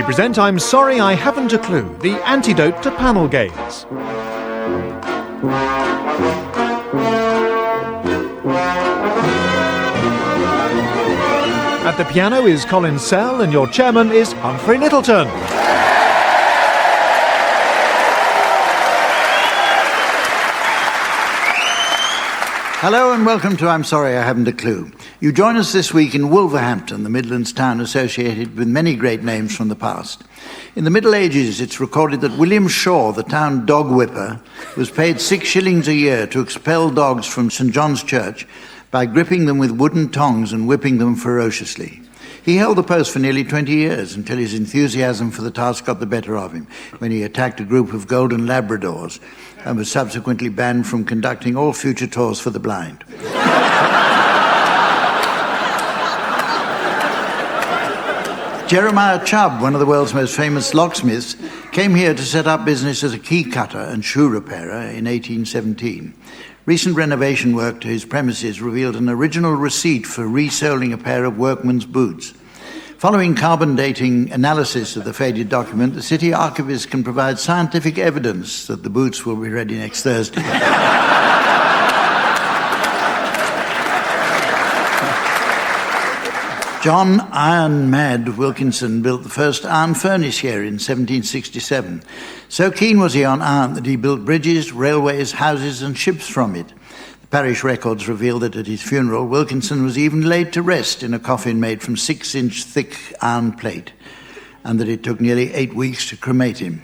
present I'm Sorry I Haven't a Clue, the antidote to panel games. At the piano is Colin Sell and your chairman is Humphrey Littleton. Hello and welcome to I'm Sorry I Haven't a Clue. You join us this week in Wolverhampton, the Midlands town associated with many great names from the past. In the Middle Ages, it's recorded that William Shaw, the town dog whipper, was paid 6 shillings a year to expel dogs from St John's Church by gripping them with wooden tongs and whipping them ferociously. He held the post for nearly 20 years until his enthusiasm for the task got the better of him when he attacked a group of golden Labradors and was subsequently banned from conducting all future tours for the blind. Jeremiah Chubb, one of the world's most famous locksmiths, came here to set up business as a key cutter and shoe repairer in 1817. Recent renovation work to his premises revealed an original receipt for resoling a pair of workman's boots. Following carbon dating analysis of the faded document, the city archivist can provide scientific evidence that the boots will be ready next Thursday. John Iron Mad Wilkinson built the first iron furnace here in 1767. So keen was he on iron that he built bridges, railways, houses and ships from it. The parish records reveal that at his funeral, Wilkinson was even laid to rest in a coffin made from 6-inch thick iron plate, and that it took nearly 8 weeks to cremate him.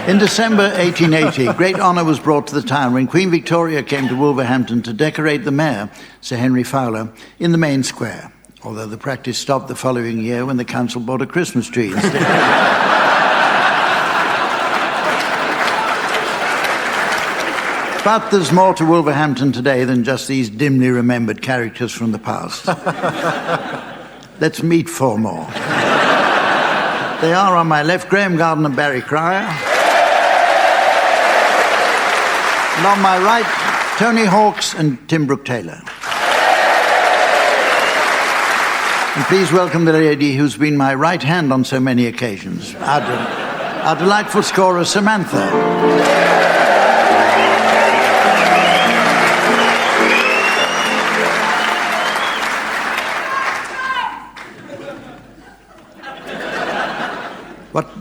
In December 1880, great honour was brought to the town when Queen Victoria came to Wolverhampton to decorate the mayor, Sir Henry Fowler, in the main square, although the practice stopped the following year when the council bought a Christmas tree instead. But there's more to Wolverhampton today than just these dimly remembered characters from the past. Let's meet 4 more. They are on my left, Graham Garden and Barry Cryer. And on my right, Tony Hawkes and Tim Brooke-Taylor. And please welcome the lady who's been my right hand on so many occasions, our delightful scorer, Samantha.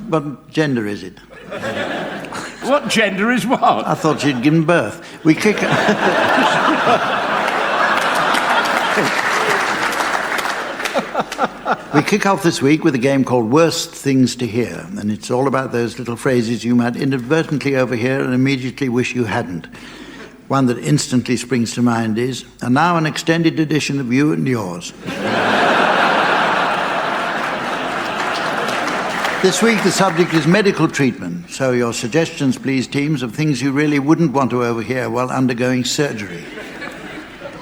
What gender is it? What gender is what? I thought she'd given birth. We kick off this week with a game called Worst Things to Hear, and it's all about those little phrases you might inadvertently overhear and immediately wish you hadn't. One that instantly springs to mind is, and now an extended edition of You and Yours. This week, the subject is medical treatment, so your suggestions, please, teams, of things you really wouldn't want to overhear while undergoing surgery.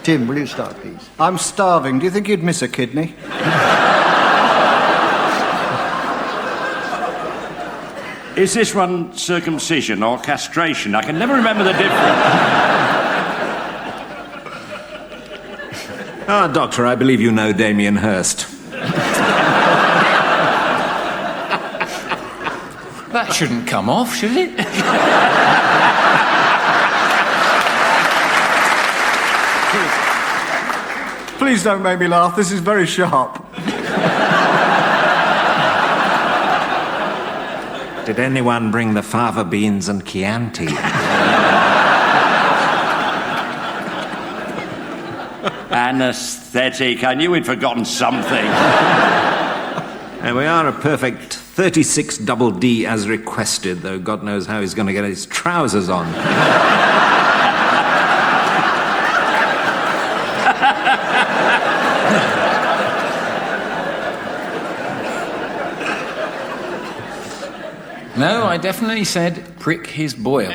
Tim, will you start, please? I'm starving. Do you think you'd miss a kidney? Is this one circumcision or castration? I can never remember the difference. Doctor, I believe you know Damien Hirst. That shouldn't come off, should it? Please don't make me laugh. This is very sharp. Did anyone bring the fava beans and Chianti? Anaesthetic. I knew we'd forgotten something. And we are a perfect 36 double D as requested, though God knows how he's going to get his trousers on. No, I definitely said prick his boil.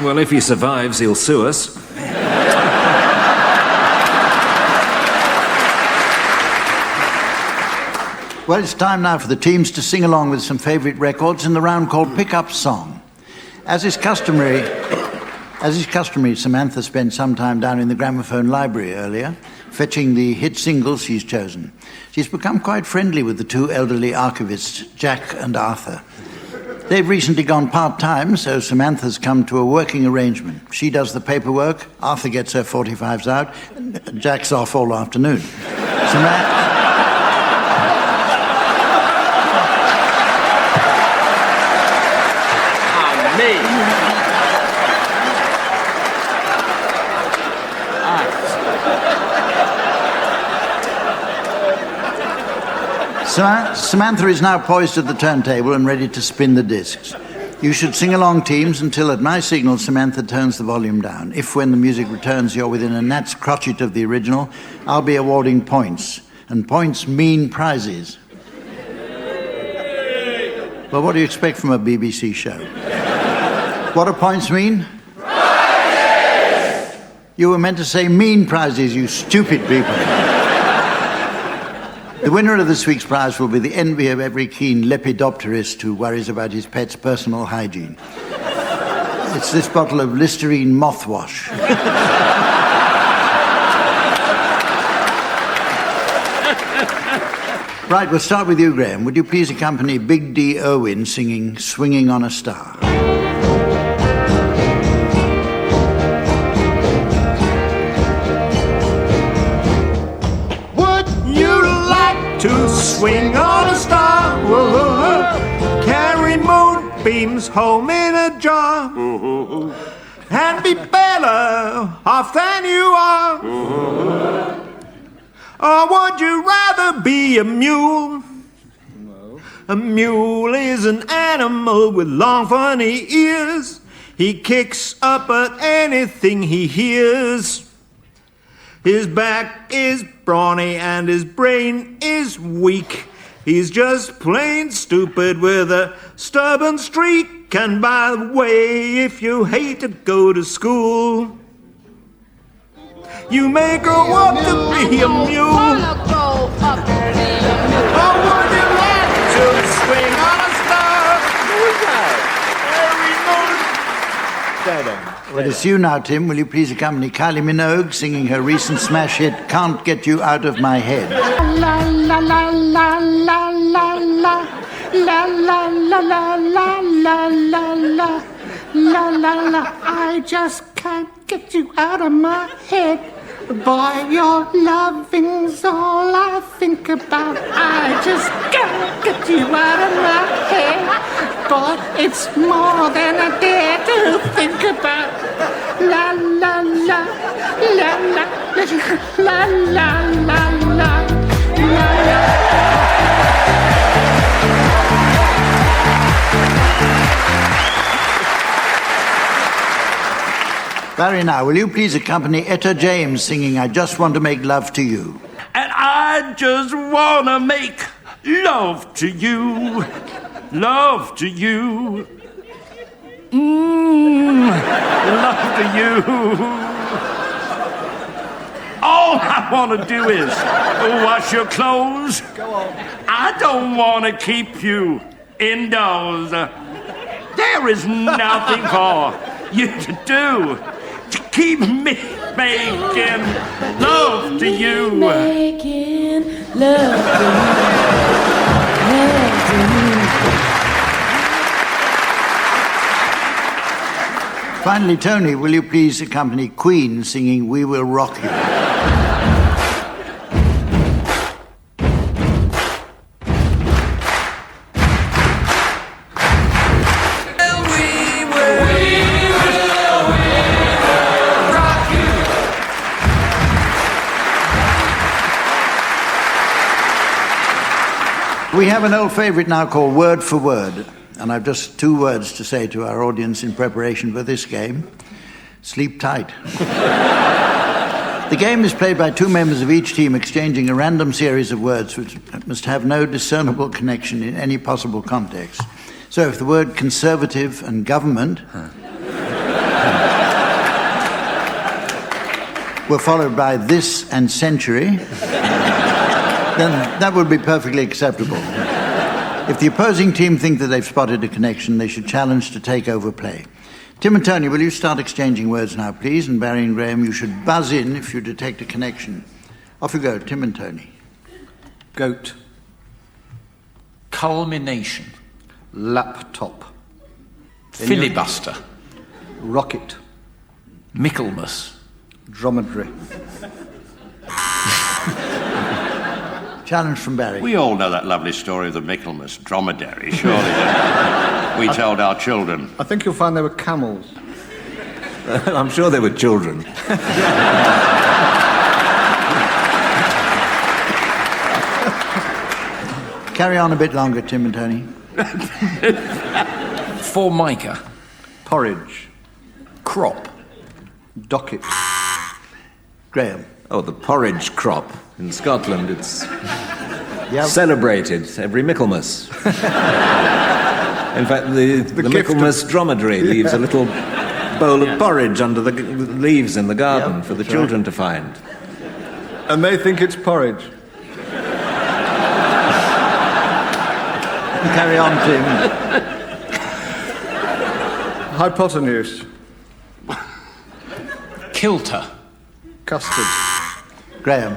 Well, if he survives, he'll sue us. Well, it's time now for the teams to sing along with some favourite records in the round called Pick-Up Song. As is customary, Samantha spent some time down in the gramophone library earlier, fetching the hit singles she's chosen. She's become quite friendly with the two elderly archivists, Jack and Arthur. They've recently gone part-time, so Samantha's come to a working arrangement. She does the paperwork, Arthur gets her 45s out, and Jack's off all afternoon. Samantha is now poised at the turntable and ready to spin the discs. You should sing along, teams, until at my signal Samantha turns the volume down. If when the music returns you're within a gnat's crotchet of the original, I'll be awarding points. And points mean prizes. Well, what do you expect from a BBC show? What do points mean? Prizes! You were meant to say mean prizes, you stupid people. The winner of this week's prize will be the envy of every keen lepidopterist who worries about his pet's personal hygiene. It's this bottle of Listerine mouthwash. Right, we'll start with you, Graham. Would you please accompany Big D. Irwin singing Swinging on a Star? To swing on a star, carry moonbeams home in a jar, and be better off than you are. Or would you rather be a mule? No. A mule is an animal with long funny ears. He kicks up at anything he hears. His back is brawny and his brain is weak. He's just plain stupid with a stubborn streak. And by the way, if you hate to go to school, you may grow up to be a mule. Or would you like to swing on a star? Well, it's you now, Tim. Will you please accompany Kylie Minogue singing her recent smash hit, Can't Get You Out of My Head? La la la la la la la la la la la la la la la la la. I just can't get you out of my head. Boy, your loving's all I think about. I just can't get you out of my head. But it's more than I dare to think about. La la la, la la, la la la la, la la. Barry, now, will you please accompany Etta James singing I Just Want to Make Love to You? And I just wanna make love to you. Love to you. Love to you. All I want to do is wash your clothes. Go on. I don't want to keep you indoors. There is nothing for you to do to keep me making love to you. Making love to you. Love to you. Finally, Tony, will you please accompany Queen singing We Will Rock You? We have an old favourite now called Word for Word, and I've just two words to say to our audience in preparation for this game. Sleep tight. The game is played by two members of each team exchanging a random series of words which must have no discernible connection in any possible context. So if the word conservative and government were followed by this and century, then that would be perfectly acceptable. If the opposing team think that they've spotted a connection, they should challenge to take over play. Tim and Tony, will you start exchanging words now, please? And Barry and Graham, you should buzz in if you detect a connection. Off you go, Tim and Tony. Goat. Culmination. Laptop. Filibuster. Rocket. Michaelmas. Dromedary. Challenge from Barry. We all know that lovely story of the Michaelmas dromedary, surely. We told our children. I think you'll find they were camels. I'm sure they were children. Carry on a bit longer, Tim and Tony. Formica. Porridge. Crop. Docket. Graham. Oh, the porridge crop. In Scotland, it's Yeah. celebrated every Michaelmas. In fact, the Michaelmas dromedary leaves a little bowl of porridge under the leaves in the garden for the children to find. And they think it's porridge. Carry on, Tim. Hypotenuse. Kilter. Custard. Graham.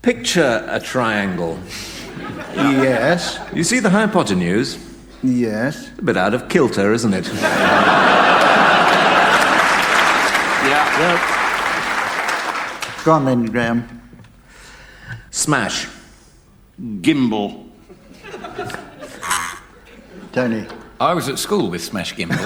Picture a triangle. Yes. You see the hypotenuse? Yes. A bit out of kilter, isn't it? Yeah. Go on then, Graham. Smash. Gimbal. Tony. I was at school with Smash Gimbal.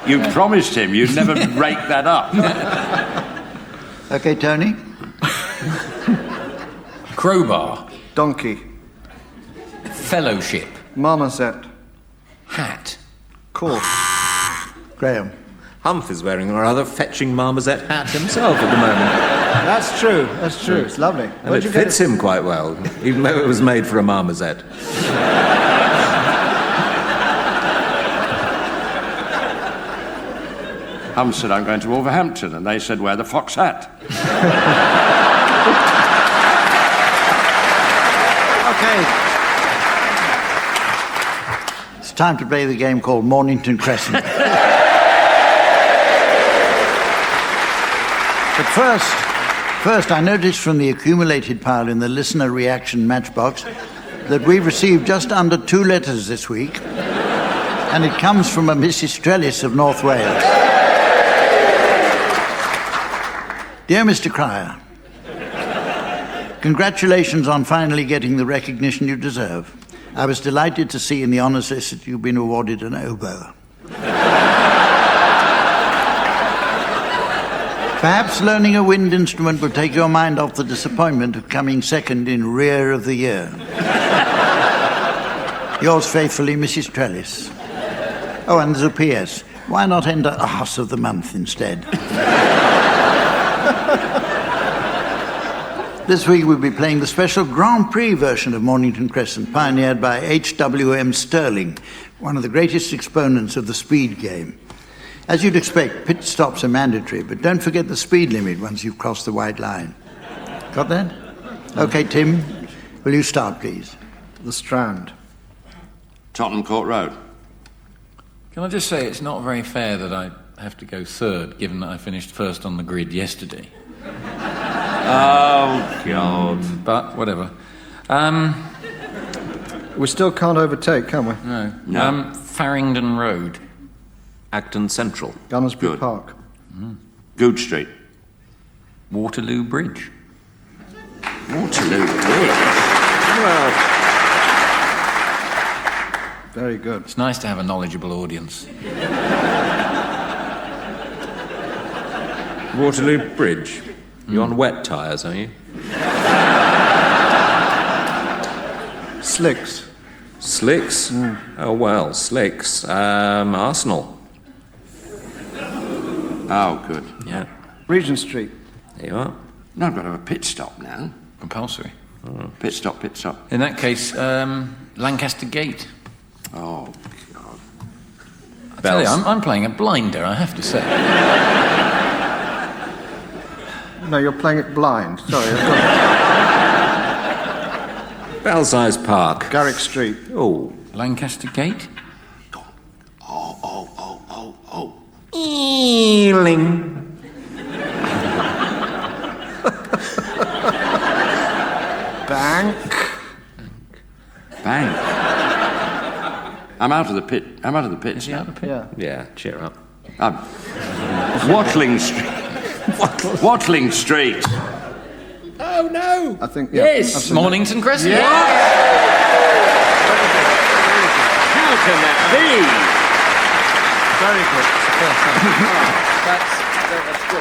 You promised him you'd never rake that up. Okay, Tony. Crowbar. Donkey. Fellowship. Marmoset. Hat. Course. Graham. Humph is wearing a rather fetching marmoset hat himself at the moment. That's true. That's true. It's lovely. And it fits him quite well, even though it was made for a marmoset. Hum said, I'm going to Wolverhampton, and they said, wear the fox hat. Okay. It's time to play the game called Mornington Crescent. But first, I noticed from the accumulated pile in the listener reaction matchbox that we've received just under 2 letters this week, and it comes from a Mrs. Trellis of North Wales. Dear Mr. Cryer, congratulations on finally getting the recognition you deserve. I was delighted to see in the honours list that you've been awarded an oboe. Perhaps learning a wind instrument will take your mind off the disappointment of coming second in Rear of the Year. Yours faithfully, Mrs. Trellis. Oh, and there's a P.S. Why not enter Arse of the Month instead? This week we'll be playing the special Grand Prix version of Mornington Crescent, pioneered by H.W.M. Sterling, one of the greatest exponents of the speed game. As you'd expect, pit stops are mandatory, but don't forget the speed limit once you've crossed the white line. Got that? Okay, Tim, will you start, please? The Strand. Tottenham Court Road. Can I just say it's not very fair that I have to go third, given that I finished first on the grid yesterday. Oh, God. But whatever. We still can't overtake, can we? No. Farringdon Road. Acton Central. Gunnersbury Good. Park. Goode Street. Waterloo Bridge. Waterloo Bridge. Well, Very good. It's nice to have a knowledgeable audience. Waterloo Bridge. You're on wet tyres, are you? Slicks. Slicks? Oh, well, Slicks. Arsenal. Oh, good. Yeah. Regent Street. There you are. No, I've got to have a pit stop now. Compulsory. Pit stop, pit stop. In that case, Lancaster Gate. Oh, God. Tell you, I'm playing a blinder, I have to say. No, you're playing it blind. Sorry. Belsize Park. Garrick Street. Oh. Lancaster Gate? Ealing. Bank. Bang. I'm out of the pit. I'm out of the pit. Is he out of the pit? Yeah. Yeah, cheer up. Watling Street. Watling Street. Oh, no! I think, yeah. Yes, Mornington Crescent. How can that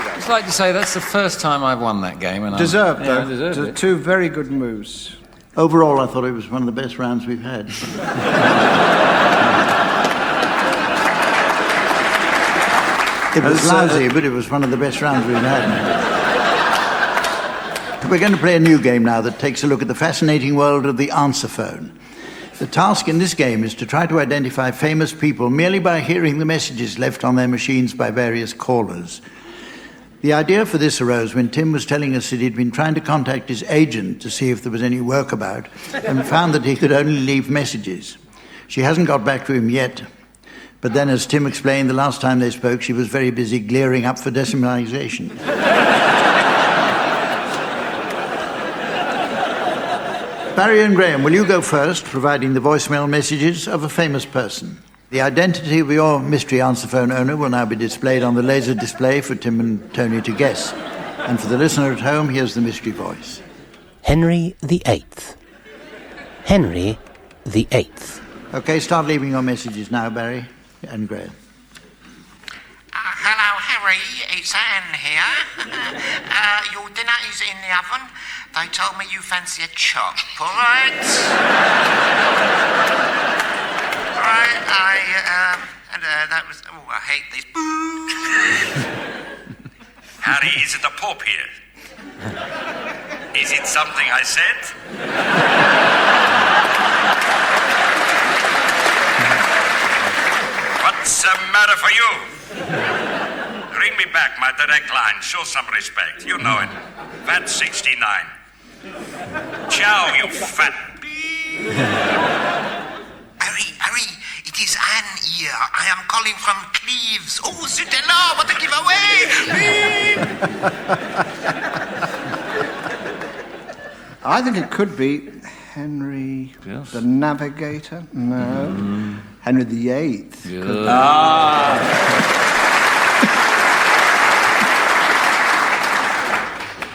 I'd just like to say that's the first time I've won that game. And Deserved, though. I deserved it. Two very good moves. Overall, I thought it was one of the best rounds we've had. It was lousy, but it was one of the best rounds we've had. We're going to play a new game now that takes a look at the fascinating world of the answer phone. The task in this game is to try to identify famous people merely by hearing the messages left on their machines by various callers. The idea for this arose when Tim was telling us that he'd been trying to contact his agent to see if there was any work about and found that he could only leave messages. She hasn't got back to him yet, but then, as Tim explained, the last time they spoke, she was very busy glaring up for decimalisation. Barry and Graham, will you go first, providing the voicemail messages of a famous person? The identity of your mystery answer phone owner will now be displayed on the laser display for Tim and Tony to guess. And for the listener at home, here's the mystery voice. Henry VIII. Henry VIII. OK, start leaving your messages now, Barry and Graham. Hello, Harry. It's Anne here. Your dinner is in the oven. They told me you fancy a chop, all right? Right, that was... Oh, I hate this. Harry, is it a pop here? Is it something I said? What's the matter for you? Ring me back, my direct line. Show some respect. You know it. VAT 69. Ciao, you fat... Harry, it is Anne here. I am calling from Cleves. Oh, zut-là, what a giveaway! I think it could be Henry the Navigator. No. Henry VIII.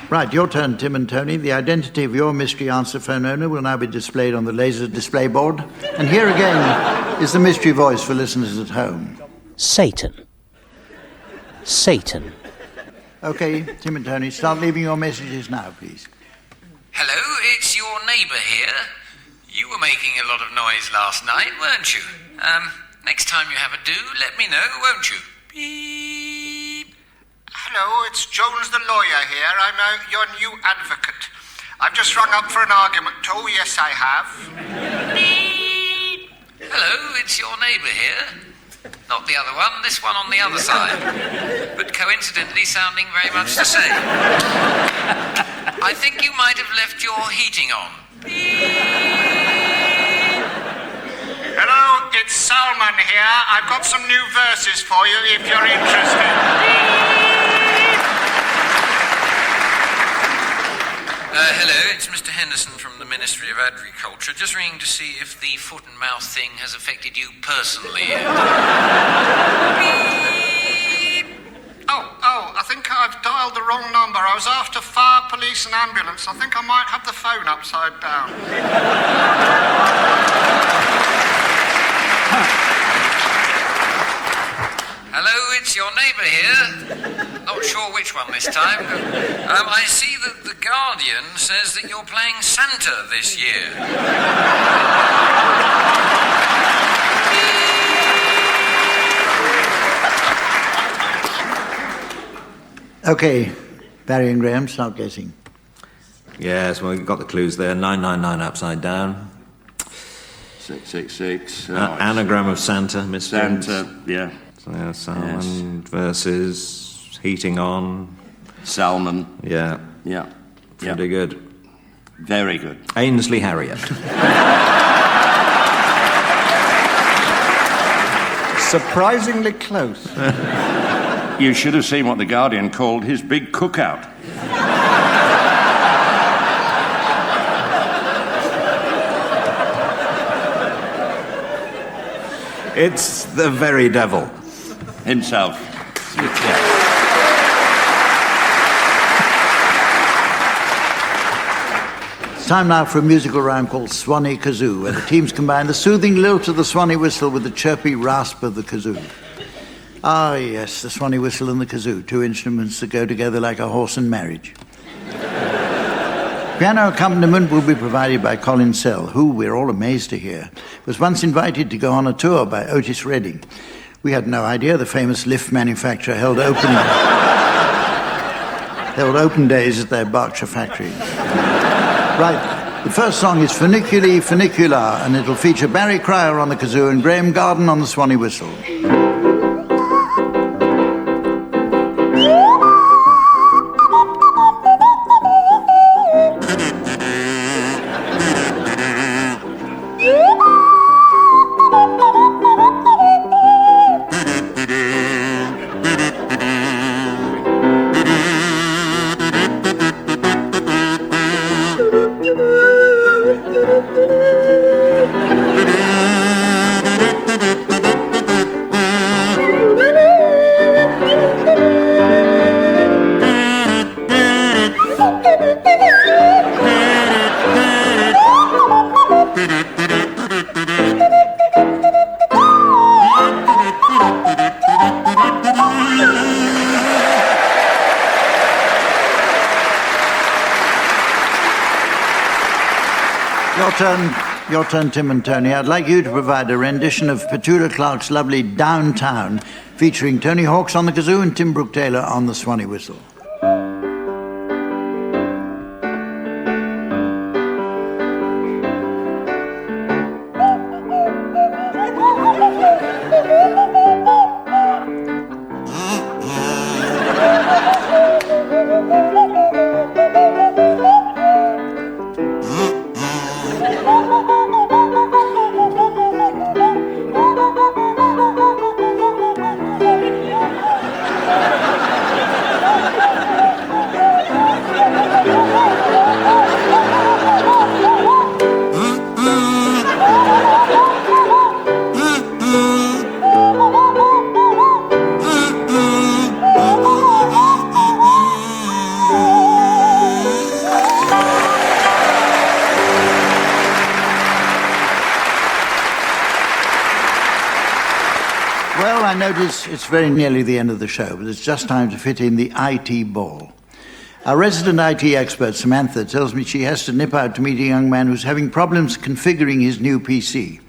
Right, your turn, Tim and Tony. The identity of your mystery answer phone owner will now be displayed on the laser display board. And here again is the mystery voice for listeners at home. Satan. Satan. OK, Tim and Tony, start leaving your messages now, please. Hello, it's your neighbour here. You were making a lot of noise last night, weren't you? Next time you have a do, let me know, won't you? Beep. Hello, it's Jones the lawyer here. I'm your new advocate. I've just rung up for an argument. Oh, yes, I have. Beep. Hello, it's your neighbour here. Not the other one, this one on the other side. But coincidentally sounding very much the same. I think you might have left your heating on. Hello, it's Salman here. I've got some new verses for you if you're interested. Hello, it's Mr. Henderson from the Ministry of Agriculture. Just ringing to see if the foot and mouth thing has affected you personally. Oh, I think I've dialed the wrong number. I was after fire, police and ambulance. I think I might have the phone upside down. Hello, it's your neighbour here. Not sure which one this time. I see that the Guardian says that you're playing Santa this year. OK, Barry and Graham, start guessing. Yes, well, we've got the clues there. 999 upside down. 666. Anagram of Santa, Mr. Santa, yeah. Yeah, Salmon versus Heating On. Salmon. Yeah. Yeah. Pretty good. Very good. Ainsley Harriott. Surprisingly close. You should have seen what The Guardian called his big cookout. It's the very devil. Himself. It's time now for a musical round called Swanee Kazoo, where the teams combine the soothing lilt of the Swanee whistle with the chirpy rasp of the kazoo. Ah, yes, the Swanee whistle and the kazoo, two instruments that go together like a horse and marriage. Piano accompaniment will be provided by Colin Sell, who, we're all amazed to hear, was once invited to go on a tour by Otis Redding. We had no idea the famous lift manufacturer held open days at their Berkshire factory. Right, the first song is Funiculi Funicular, and it'll feature Barry Cryer on the kazoo and Graham Garden on the Swanee whistle. Your turn, Tim and Tony. I'd like you to provide a rendition of Petula Clark's lovely Downtown, featuring Tony Hawks on the kazoo and Tim Brooke-Taylor on the Swanee whistle. I notice it's very nearly the end of the show, but it's just time to fit in the IT ball. Our resident IT expert, Samantha, tells me she has to nip out to meet a young man who's having problems configuring his new PC.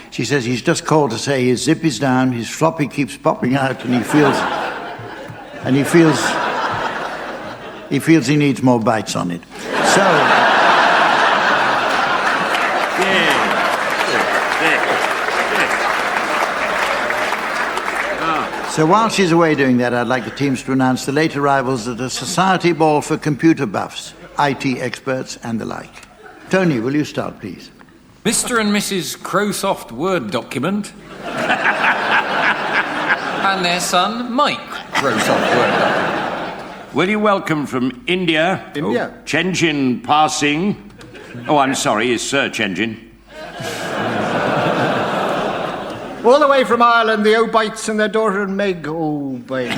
She says he's just called to say his zip is down, his floppy keeps popping out, and he feels he needs more bytes on it. So while she's away doing that, I'd like the teams to announce the late arrivals at a society ball for computer buffs, IT experts, and the like. Tony, will you start, please? Mr. and Mrs. Crowsoft Word Document and their son, Mike Crowsoft Word Document. Will you welcome from India? India? Chenjin Parsing. Oh, I'm sorry, it's Search Engine. All the way from Ireland, the Obites and their daughter Meg Obites.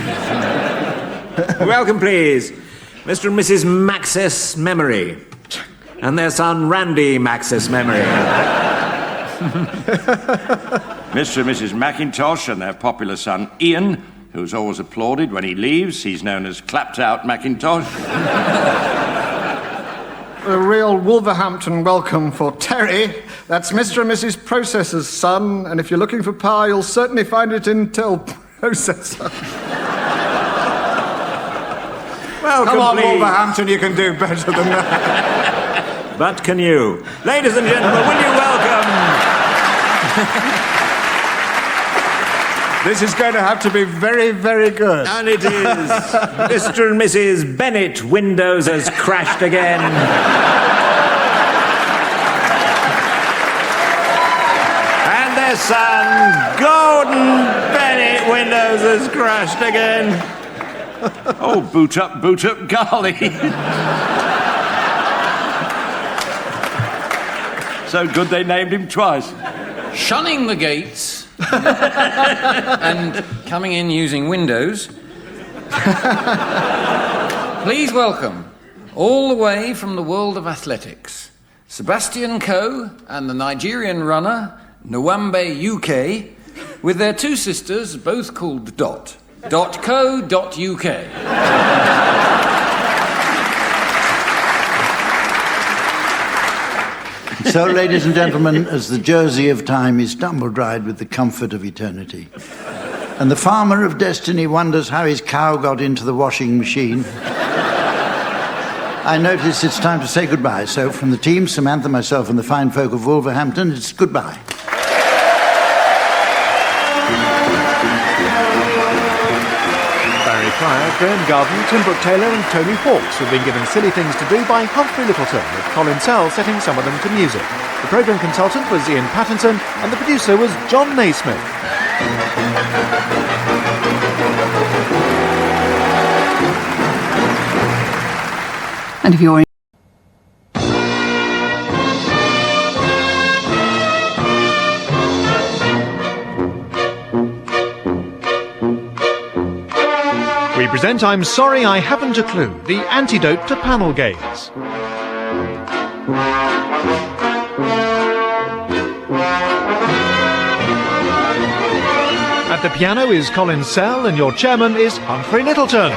Welcome, please, Mr. and Mrs. Maxis Memory, and their son, Randy Maxis Memory. Mr. and Mrs. Mackintosh and their popular son, Ian, who's always applauded when he leaves. He's known as Clapped-Out Mackintosh. A real Wolverhampton welcome for Terry. That's Mr. and Mrs. Processor's son, and if you're looking for power, you'll certainly find it in Intel Processor. Welcome, Come on, please. Wolverhampton, you can do better than that. But can you? Ladies and gentlemen, will you welcome... This is going to have to be very, very good. And it is. Mr. and Mrs. Bennett Windows has crashed again. And their son, Gordon Bennett Windows has crashed again. Oh, boot up, golly. So good they named him twice. Shunning the gates and coming in using windows. Please welcome, all the way from the world of athletics, Sebastian Coe and the Nigerian runner, Nwambe UK, with their two sisters, both called .co.uk. So, ladies and gentlemen, as the jersey of time is tumble-dried with the comfort of eternity, and the farmer of destiny wonders how his cow got into the washing machine, I notice it's time to say goodbye. So, from the team, Samantha, myself, and the fine folk of Wolverhampton, it's goodbye. Barry Cryer, Graham Garden, Tim Brooke Taylor and Tony Hawkes have been given silly things to do by Humphrey Littleton, with Colin Sell setting some of them to music. The programme consultant was Ian Pattinson and the producer was John Naismith. And if you're We present I'm Sorry I Haven't a Clue, the antidote to panel games. At the piano is Colin Sell and your chairman is Humphrey Littleton.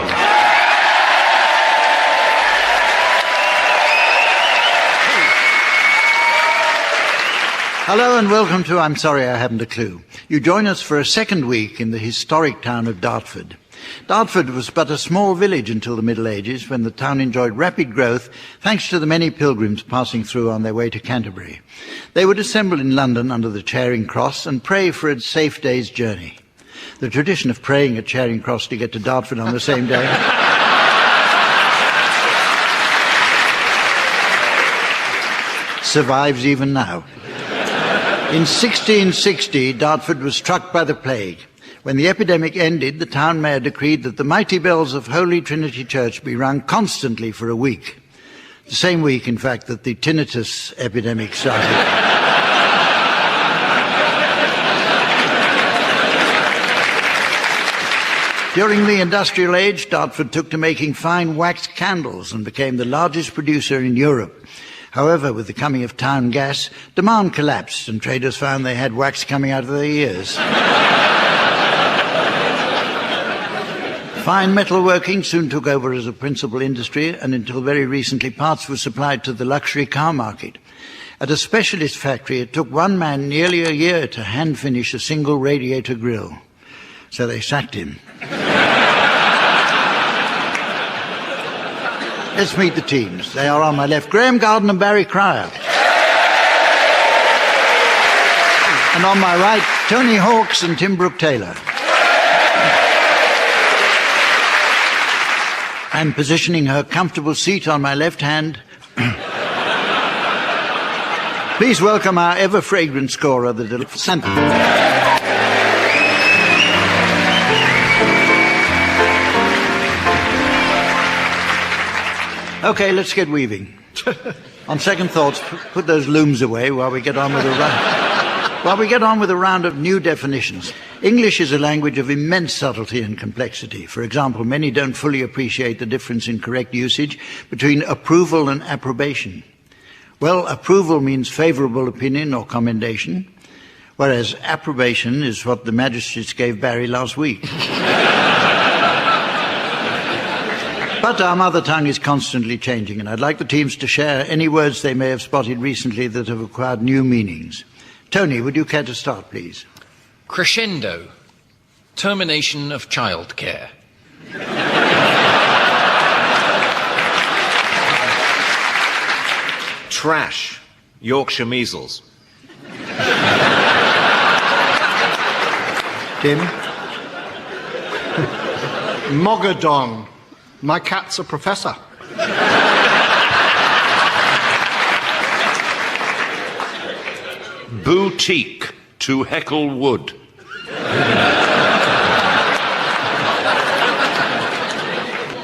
Hello and welcome to I'm Sorry I Haven't a Clue. You join us for a second week in the historic town of Dartford. Dartford was but a small village until the Middle Ages, when the town enjoyed rapid growth thanks to the many pilgrims passing through on their way to Canterbury. They would assemble in London under the Charing Cross and pray for a safe day's journey. The tradition of praying at Charing Cross to get to Dartford on the same day survives even now. In 1660, Dartford was struck by the plague. When the epidemic ended, the town mayor decreed that the mighty bells of Holy Trinity Church be rung constantly for a week. The same week, in fact, that the tinnitus epidemic started. During the industrial age, Dartford took to making fine wax candles and became the largest producer in Europe. However, with the coming of town gas, demand collapsed and traders found they had wax coming out of their ears. Fine metalworking soon took over as a principal industry, and until very recently parts were supplied to the luxury car market. At a specialist factory, it took one man nearly a year to hand-finish a single radiator grille. So they sacked him. Let's meet the teams. They are on my left, Graham Garden and Barry Cryer. And on my right, Tony Hawkes and Tim Brooke Taylor. And positioning her comfortable seat on my left hand, please welcome our ever-fragrant scorer, the Santa. Okay, let's get weaving. On second thoughts, put those looms away while we get on with a round of new definitions. English is a language of immense subtlety and complexity. For example, many don't fully appreciate the difference in correct usage between approval and approbation. Well, approval means favourable opinion or commendation, whereas approbation is what the magistrates gave Barry last week. But our mother tongue is constantly changing, and I'd like the teams to share any words they may have spotted recently that have acquired new meanings. Tony, would you care to start, please? Crescendo. Termination of childcare. Trash. Yorkshire measles. Tim? Mogadon. My cat's a professor. Boutique to heckle wood.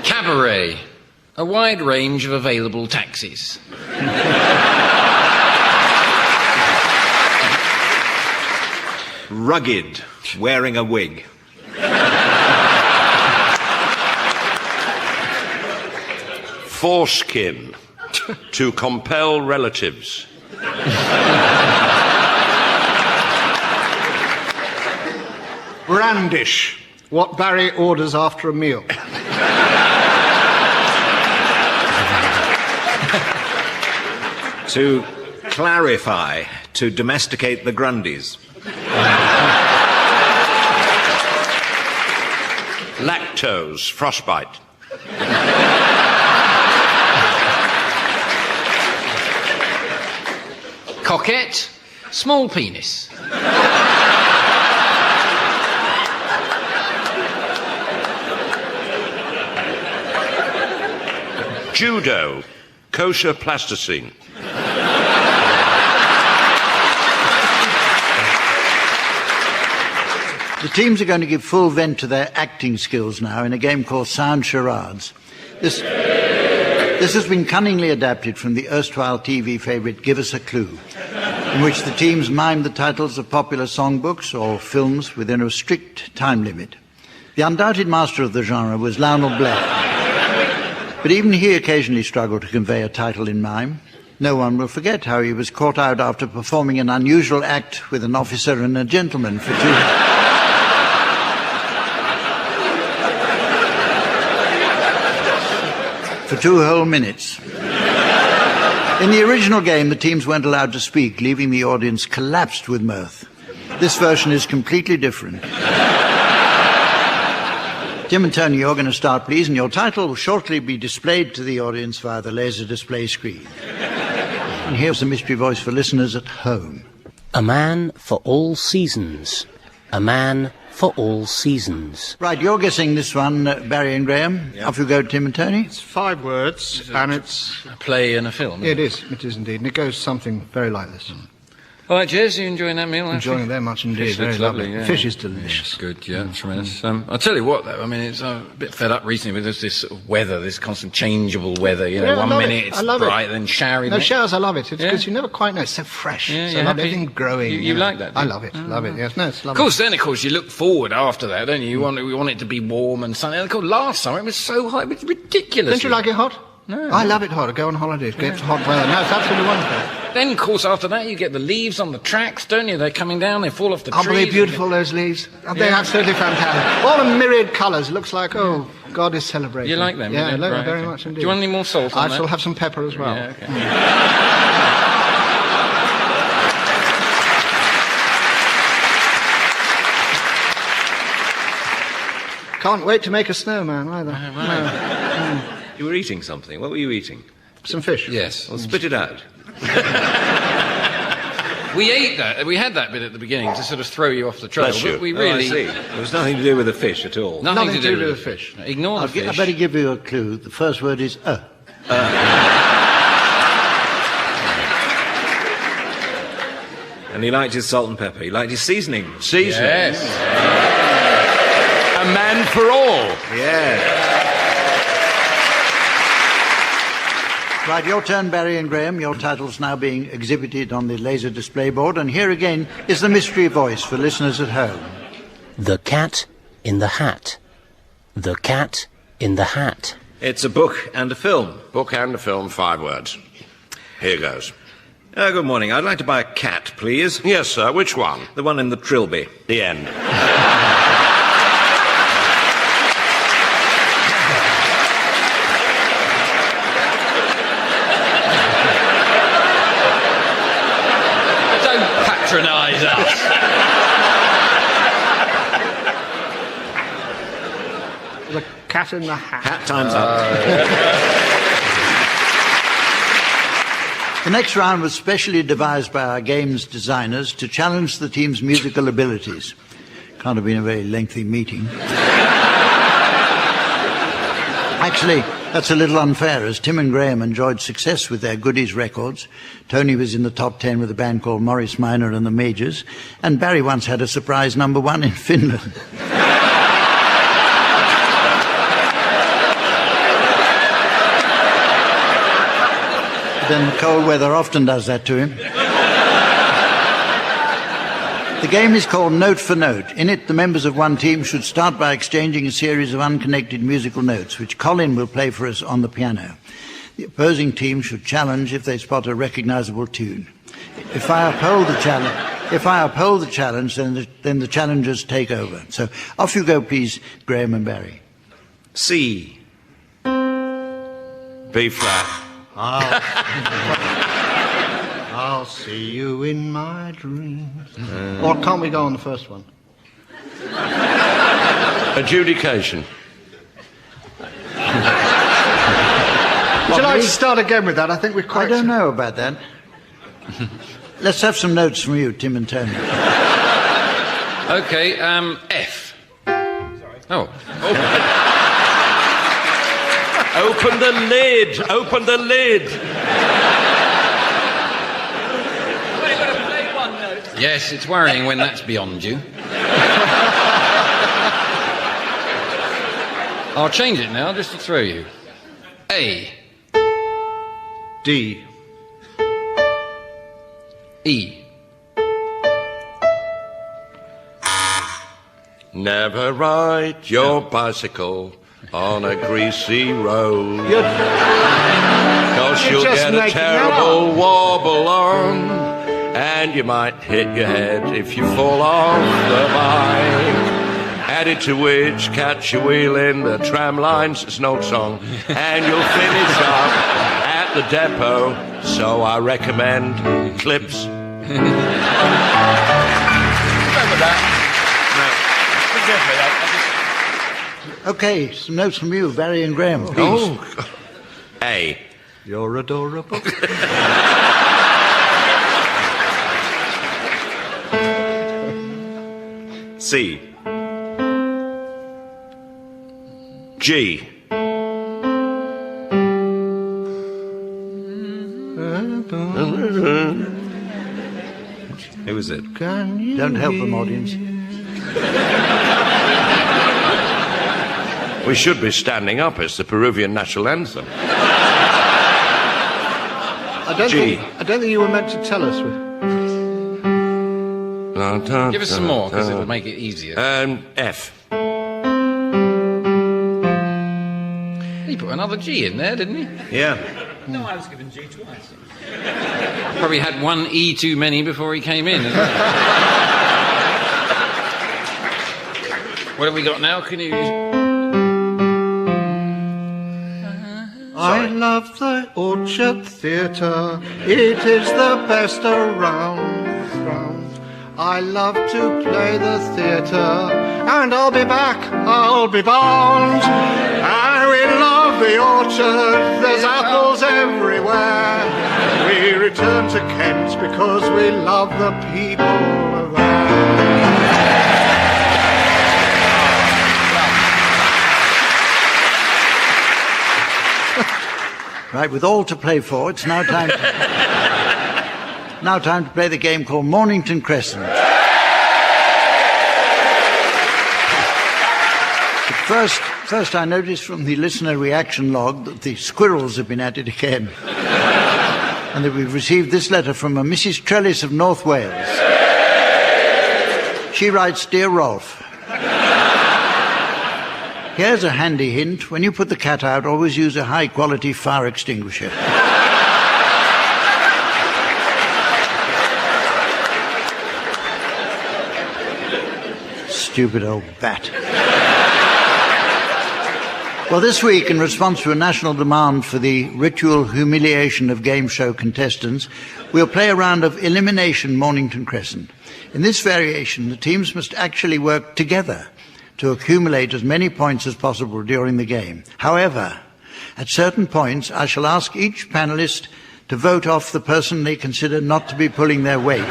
Cabaret. A wide range of available taxis. Rugged, wearing a wig. Foreskin to compel relatives. Brandish. What Barry orders after a meal. To clarify, to domesticate the Grundies. Lactose, frostbite. Coquette. Small penis. Judo, kosher plasticine. The teams are going to give full vent to their acting skills now in a game called Sound Charades. This has been cunningly adapted from the erstwhile TV favourite Give Us a Clue, in which the teams mime the titles of popular songbooks or films within a strict time limit. The undoubted master of the genre was Lionel Blair, but even he occasionally struggled to convey a title in mime. No one will forget how he was caught out after performing an unusual act with an officer and a gentleman for two whole minutes. In the original game, the teams weren't allowed to speak, leaving the audience collapsed with mirth. This version is completely different. Tim and Tony, you're going to start, please, and your title will shortly be displayed to the audience via the laser display screen. And here's a mystery voice for listeners at home. A man for all seasons. A man for all seasons. Right, you're guessing this one, Barry and Graham. Yep. Off you go, Tim and Tony. It's 5 words, and it's... A play and a film. It is indeed. And it goes something very like this. All right, Jez, you enjoying that meal? Enjoying it very much indeed. Fish Very looks lovely. Yeah. Fish is delicious. Good, yeah, tremendous. I'll tell you what, though, I mean, it's a bit fed up recently with this sort of weather, this constant changeable weather. You know, Yeah, I one love minute it. it's I love bright, it. then showery. No, next- showers, I love it. It's Yeah? because you never quite know. It's so fresh. Yeah, so you're lovely. happy? Everything growing. You like that, do I you? love it. Love it. Yes, no, it's Of lovely. course, then, of course, you look forward after that, don't you? We want it to be warm and sunny. And of course, last summer it was so hot, it was ridiculous. Don't you like it hot? No. I love it hot. I go on holidays. Get hot weather. No, it's absolutely wonderful. Then, of course, after that, you get the leaves on the tracks, don't you? They're coming down, they fall off the Aren't trees. they beautiful, those leaves? Aren't they absolutely fantastic? All the myriad colours. It looks like, oh, God is celebrating. You like them? Yeah, I like them Right, very okay. much indeed. Do you want any more salt on I that? shall have some pepper as well. Yeah, okay. Can't wait to make a snowman either. No. You were eating something. What were you eating? Some fish. Yes. Well, spit it out. We ate that. We had that bit at the beginning to sort of throw you off the trail. Bless you. But we Oh, I really... see. There was nothing to do with the fish at all. Nothing to do with the the fish. Ignore the I fish. better give you a clue. The first word is And he liked his salt and pepper. He liked his seasoning. Seasoning. Yes. A man for all. Yeah. Right, your turn, Barry and Graham. Your title's now being exhibited on the laser display board. And here again is the mystery voice for listeners at home. The Cat in the Hat. The Cat in the Hat. It's a book and a film. Book and a film, 5 words. Here goes. Good morning. I'd like to buy a cat, please. Yes, sir. Which one? The one in the trilby. The end. Don't patronise us. The cat in the hat. Hat time's up. The next round was specially devised by our game's designers to challenge the team's musical abilities. Can't have been a very lengthy meeting. Actually, that's a little unfair, as Tim and Graham enjoyed success with their goodies records. Tony was in the top 10 with a band called Morris Minor and the Majors, and Barry once had a surprise #1 in Finland. Then the cold weather often does that to him. The game is called Note for Note. In it, the members of one team should start by exchanging a series of unconnected musical notes, which Colin will play for us on the piano. The opposing team should challenge if they spot a recognisable tune. If I uphold the challenge, then the challengers take over. So off you go, please, Graham and Barry. C. B flat. I'll see you in my dreams. Or can't we go on the first one? Adjudication. Would you like to start again with that? I think we're quite... I don't know about that. Let's have some notes from you, Tim and Tony. Okay, F. Sorry. Oh. Open the lid. Open the lid. Yes, it's worrying when that's beyond you. I'll change it now, just to throw you. A. D. E. Never ride your bicycle on a greasy road. Cause you'll get a terrible wobble on, and you might hit your head if you fall off the bike. Added to which, catch your wheel in the tram lines, it's an old song, and you'll finish up at the depot. So I recommend clips. Remember that? No. Okay, some notes from you, Barry and Graham, please. Oh, A. You're adorable. C. G. Who is it? Don't help them, audience. We should be standing up. It's the Peruvian national anthem. I don't think you were meant to tell us. Give us some more, because it'll make it easier. F. He put another G in there, didn't he? Yeah. No, I was given G twice. Probably had one E too many before he came in. What have we got now? Can you... I love the Orchard Theatre. It is the best around. I love to play the theatre, and I'll be back, I'll be bound. And we love the orchard, there's apples everywhere. We return to Kent because we love the people around. Right, with all to play for, it's now time to play the game called Mornington Crescent. First, I noticed from the listener reaction log that the squirrels have been at it again. And that we've received this letter from a Mrs. Trellis of North Wales. She writes, Dear Rolf, here's a handy hint. When you put the cat out, always use a high-quality fire extinguisher. Stupid old bat. Well, this week, in response to a national demand for the ritual humiliation of game show contestants, we'll play a round of Elimination Mornington Crescent. In this variation, the teams must actually work together to accumulate as many points as possible during the game. However, at certain points, I shall ask each panellist to vote off the person they consider not to be pulling their weight.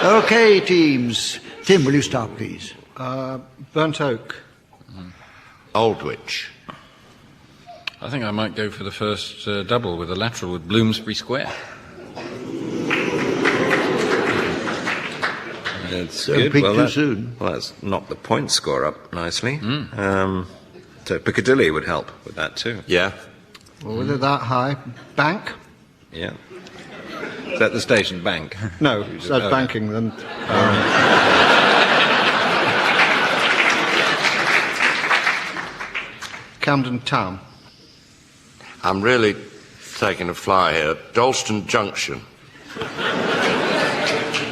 Okay, teams. Tim, will you start, please? Burnt oak. Aldwych. I think I might go for the first double with a lateral with Bloomsbury Square. It's Don't good. peak too soon. Well, that's knocked the point score up nicely. So Piccadilly would help with that too. Yeah. Well, with it that high, bank? Yeah. Is that the station bank? No, that's banking then. Camden Town. I'm really taking a fly here. Dalston Junction.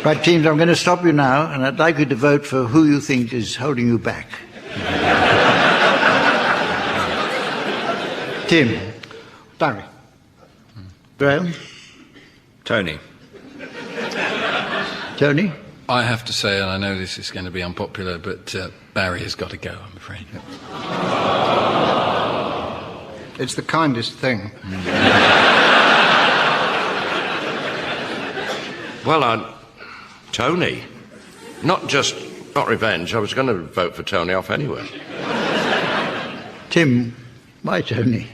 Right, teams, I'm going to stop you now, and I'd like you to vote for who you think is holding you back. Tim. Barry. Graham. Tony. Tony. I have to say, and I know this is going to be unpopular, but Barry has got to go, I'm afraid. It's the kindest thing. Well, Tony. Not revenge. I was going to vote for Tony off anyway. Tim. Why Tony?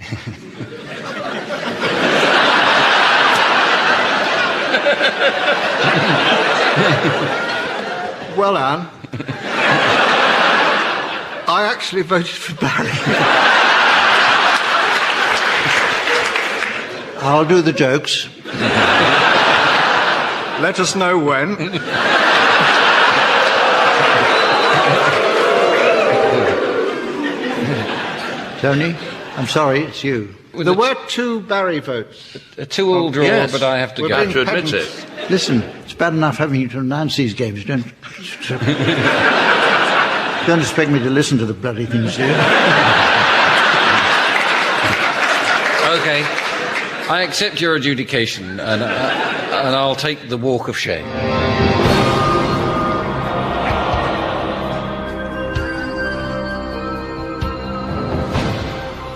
Well, Anne, I actually voted for Barry. I'll do the jokes. Let us know when. Tony, I'm sorry, it's you. There were 2 Barry votes. A 2-all draw, yes. but I have to We're go. being to admit it. Listen, it's bad enough having you to announce these games. Don't expect me to listen to the bloody things here. Okay. I accept your adjudication, and I'll take the walk of shame.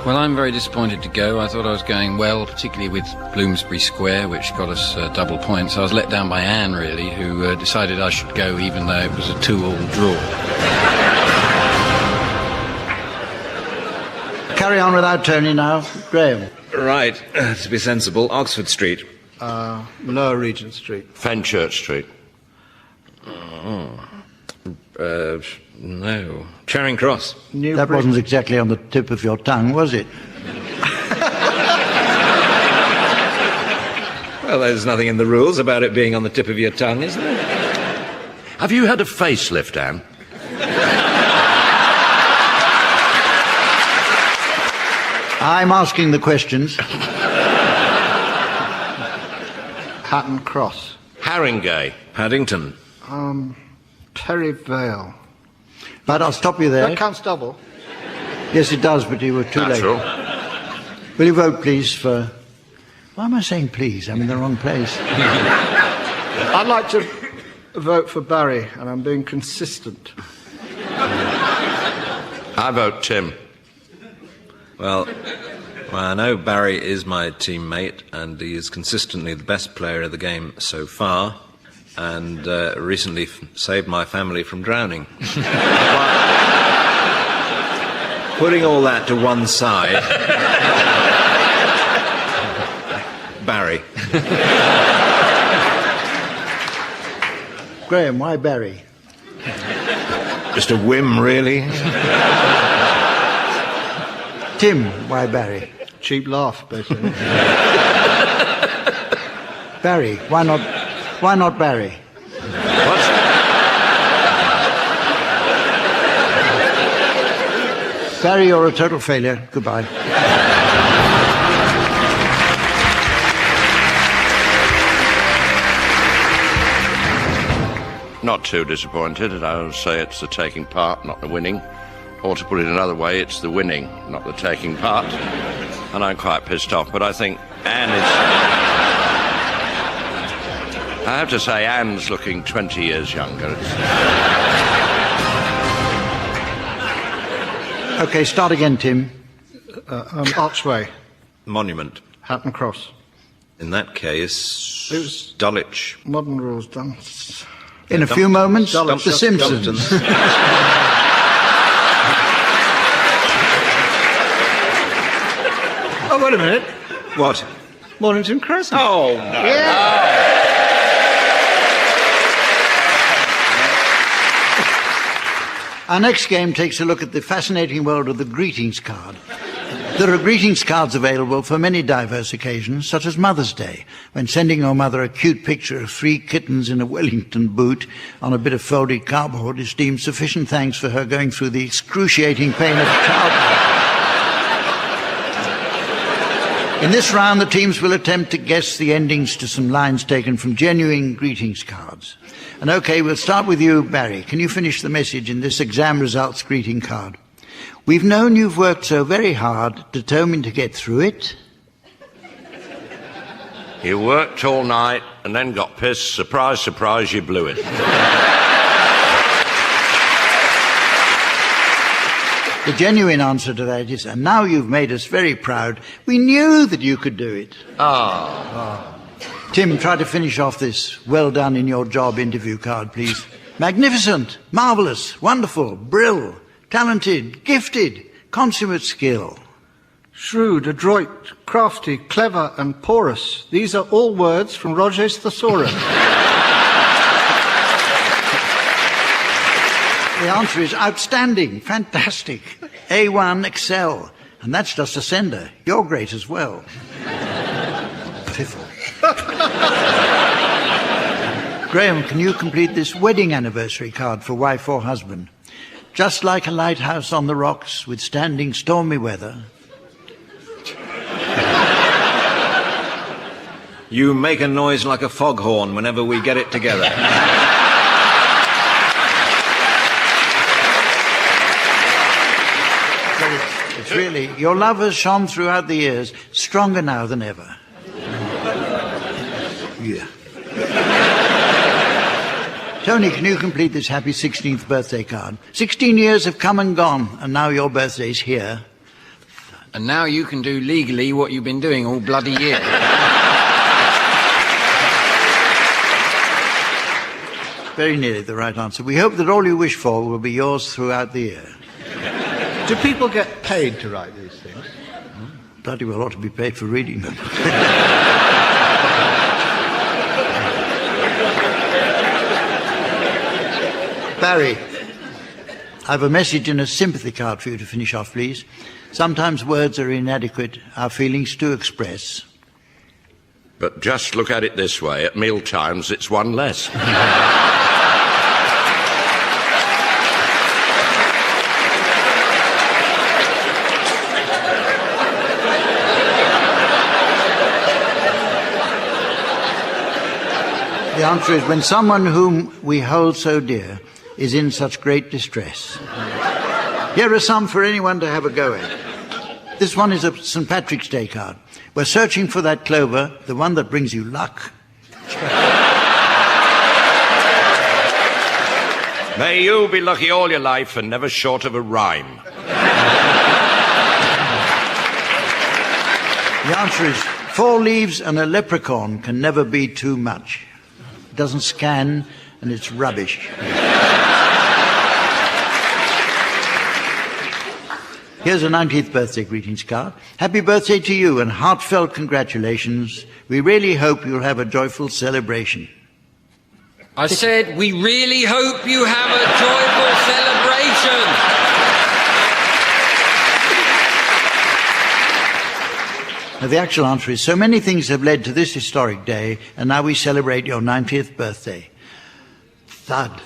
Well, I'm very disappointed to go. I thought I was going well, particularly with Bloomsbury Square, which got us double points. I was let down by Anne, really, who decided I should go even though it was a 2-all draw. Carry on without Tony now. Graham. Right. To be sensible, Oxford Street. Lower Regent Street. Fenchurch Street. No. Charing Cross. That wasn't exactly on the tip of your tongue, was it? Well, there's nothing in the rules about it being on the tip of your tongue, is there? Have you had a facelift, Anne? I'm asking the questions. Hatton Cross. Haringey. Paddington. Terry Vale. But I'll stop you there. That counts double. Yes, it does, but you were too Natural. late. Will you vote, please, for... Why am I saying please? I'm in the wrong place. I'd like to vote for Barry, and I'm being consistent. I vote Tim. Well, I know Barry is my teammate, and he is consistently the best player of the game so far, and recently saved my family from drowning. Putting all that to one side, Barry. Graham, why Barry? Just a whim, really. Tim, why Barry? Cheap laugh, basically. Barry, why not Barry? What? Barry, you're a total failure. Goodbye. Not too disappointed. I would say it's the taking part, not the winning. Or to put it another way, it's the winning, not the taking part. And I'm quite pissed off, but I think Anne is... I have to say, Anne's looking 20 years younger. Okay, start again, Tim. Archway. Monument. Hatton Cross. In that case, It was- Dulwich. Modern rules done. In a few moments, Dulwich. The Simpsons. Wait a minute. What? Mornington Crescent. Oh, no. Yeah. Our next game takes a look at the fascinating world of the greetings card. There are greetings cards available for many diverse occasions, such as Mother's Day, when sending your mother a cute picture of 3 kittens in a Wellington boot on a bit of folded cardboard is deemed sufficient thanks for her going through the excruciating pain of childbirth. In this round, the teams will attempt to guess the endings to some lines taken from genuine greetings cards. And OK, we'll start with you, Barry. Can you finish the message in this exam results greeting card? We've known you've worked so very hard, determined to get through it. You worked all night and then got pissed. Surprise, surprise, you blew it. The genuine answer to that is, and now you've made us very proud. We knew that you could do it. Tim, try to finish off this well done in your job interview card, please. Magnificent, marvellous, wonderful, brill, talented, gifted, consummate skill. Shrewd, adroit, crafty, clever, and porous. These are all words from Roger's Thesaurus. The answer is outstanding, fantastic, A1, excel. And that's just a sender. You're great as well. Piffle. Graham, can you complete this wedding anniversary card for wife or husband? Just like a lighthouse on the rocks, withstanding stormy weather. You make a noise like a foghorn whenever we get it together. It's really, your love has shone throughout the years, stronger now than ever. Yeah. Tony, can you complete this happy 16th birthday card? 16 years have come and gone, and now your birthday's here. And now you can do legally what you've been doing all bloody year. Very nearly the right answer. We hope that all you wish for will be yours throughout the year. Do people get paid to write these things? Bloody well ought to be paid for reading them. Barry, I have a message and a sympathy card for you to finish off, please. Sometimes words are inadequate, our feelings to express. But just look at it this way. At meal times, it's one less. The answer is when someone whom we hold so dear is in such great distress. Here are some for anyone to have a go at. This one is a St. Patrick's Day card. We're searching for that clover, the one that brings you luck. May you be lucky all your life and never short of a rhyme. The answer is 4 leaves and a leprechaun can never be too much. It doesn't scan and it's rubbish. Here's a 90th birthday greetings card. Happy birthday to you and heartfelt congratulations. We really hope you'll have a joyful celebration. I said, we really hope you have a joyful celebration. Now, the actual answer is, so many things have led to this historic day, and now we celebrate your 90th birthday. Thud.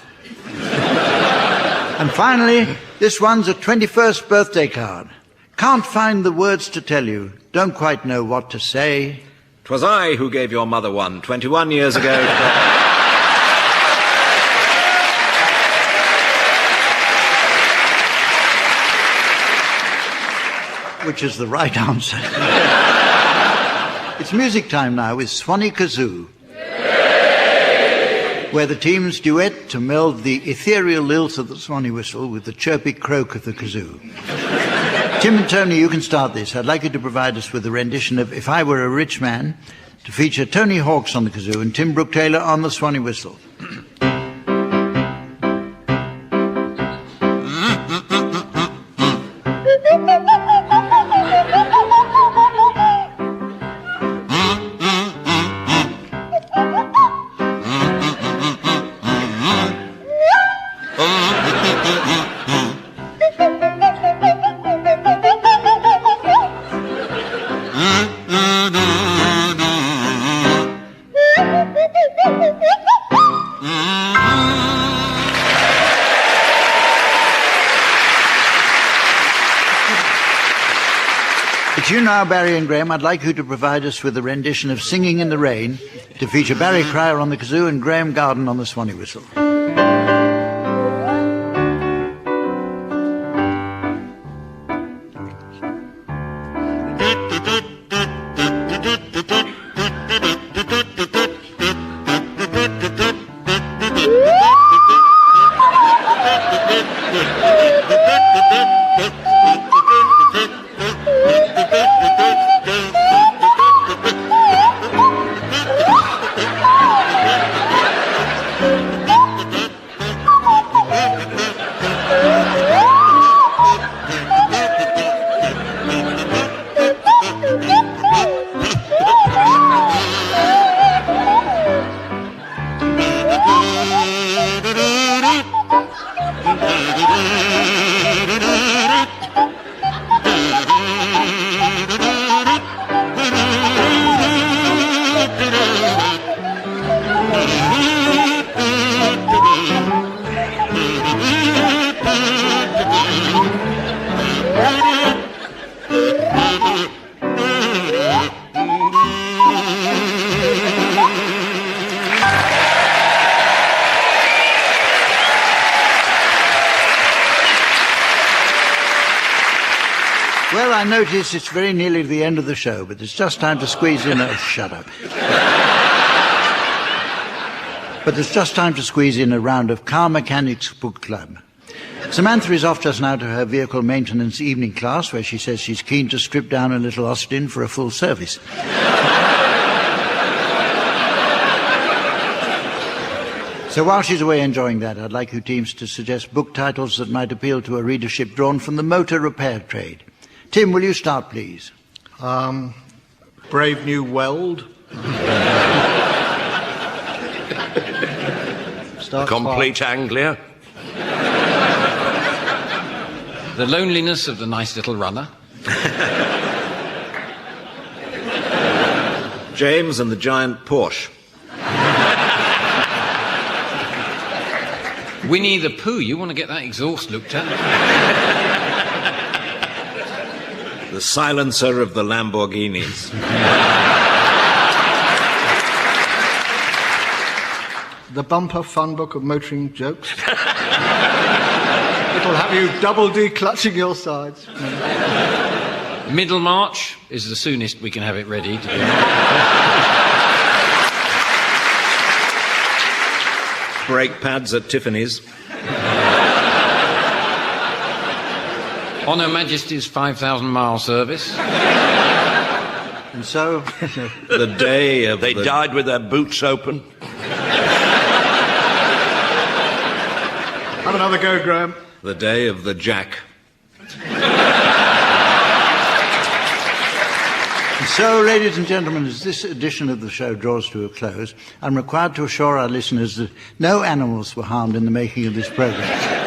And finally, this one's a 21st birthday card. Can't find the words to tell you, don't quite know what to say. 'Twas I who gave your mother one 21 years ago. Which is the right answer. It's music time now with Swanee Kazoo, where the teams duet to meld the ethereal lilt of the Swanee whistle with the chirpy croak of the kazoo. Tim and Tony, you can start this. I'd like you to provide us with a rendition of If I Were a Rich Man, to feature Tony Hawks on the kazoo and Tim Brooke-Taylor on the Swanee whistle. It's you now, Barry and Graham. I'd like you to provide us with a rendition of Singing in the Rain to feature Barry Cryer on the kazoo and Graham Garden on the swanee whistle. Well, I notice it's very nearly the end of the show, but it's just time to squeeze in a... Shut up. But it's just time to squeeze in a round of Car Mechanics Book Club. Samantha is off just now to her vehicle maintenance evening class, where she says she's keen to strip down a little Austin for a full service. So while she's away enjoying that, I'd like you teams to suggest book titles that might appeal to a readership drawn from the motor repair trade. Tim, will you start, please? Brave New World. Complete Anglia. The Loneliness of the Nice Little Runner. James and the Giant Porsche. Winnie the Pooh. You want to get that exhaust looked at? The Silencer of the Lamborghinis. The Bumper Fun Book of Motoring Jokes. It'll have you double declutching your sides. Middlemarch is the soonest we can have it ready to do. Brake pads at Tiffany's. On Her Majesty's 5,000-mile service. And so... The day of They died with their boots open. Have another go, Graham. The day of the Jack. So, ladies and gentlemen, as this edition of the show draws to a close, I'm required to assure our listeners that no animals were harmed in the making of this programme.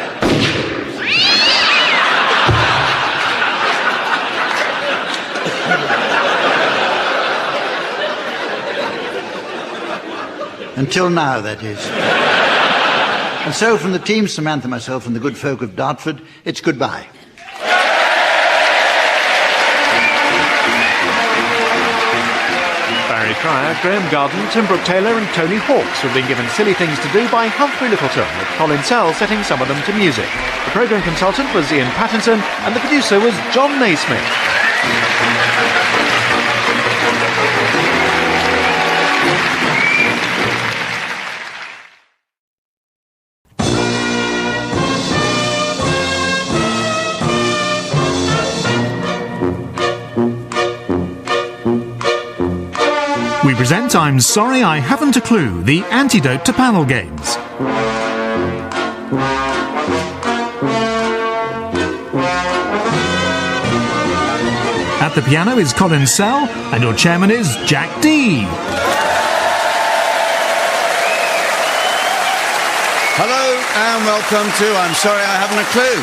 Until now, that is. And so, from the team, Samantha, myself, and the good folk of Dartford, it's goodbye. Barry Cryer, Graham Garden, Tim Brooke-Taylor and Tony Hawkes have been given silly things to do by Humphrey Littleton, with Colin Sell setting some of them to music. The programme consultant was Ian Pattinson and the producer was John Naismith. We present I'm Sorry I Haven't a Clue, the antidote to panel games. At the piano is Colin Sell, and your chairman is Jack D. Hello and welcome to I'm Sorry I Haven't a Clue.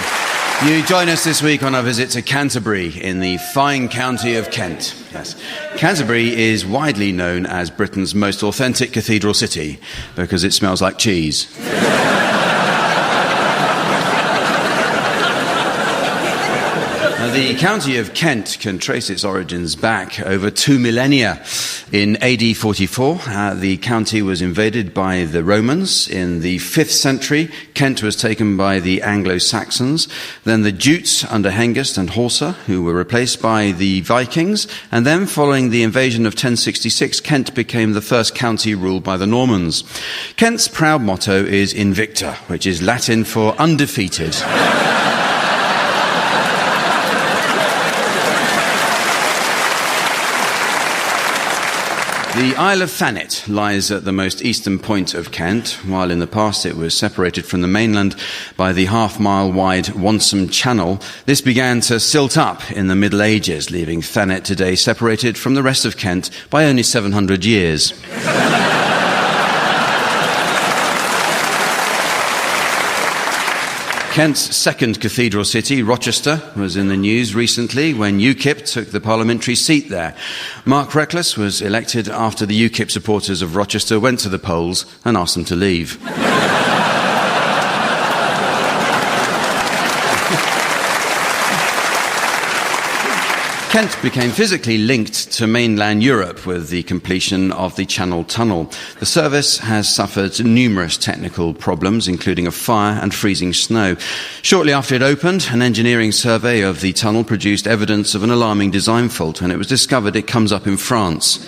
You join us this week on our visit to Canterbury in the fine county of Kent. Yes. Canterbury is widely known as Britain's most authentic cathedral city because it smells like cheese. The county of Kent can trace its origins back over 2 millennia. In AD 44, the county was invaded by the Romans. In the 5th century, Kent was taken by the Anglo-Saxons. Then the Jutes under Hengist and Horsa, who were replaced by the Vikings. And then, following the invasion of 1066, Kent became the first county ruled by the Normans. Kent's proud motto is Invicta, which is Latin for undefeated. The Isle of Thanet lies at the most eastern point of Kent, while in the past it was separated from the mainland by the half-mile wide Wonsum Channel. This began to silt up in the Middle Ages, leaving Thanet today separated from the rest of Kent by only 700 years. Kent's second cathedral city, Rochester, was in the news recently when UKIP took the parliamentary seat there. Mark Reckless was elected after the UKIP supporters of Rochester went to the polls and asked them to leave. Kent became physically linked to mainland Europe with the completion of the Channel Tunnel. The service has suffered numerous technical problems, including a fire and freezing snow. Shortly after it opened, an engineering survey of the tunnel produced evidence of an alarming design fault, and it was discovered it comes up in France.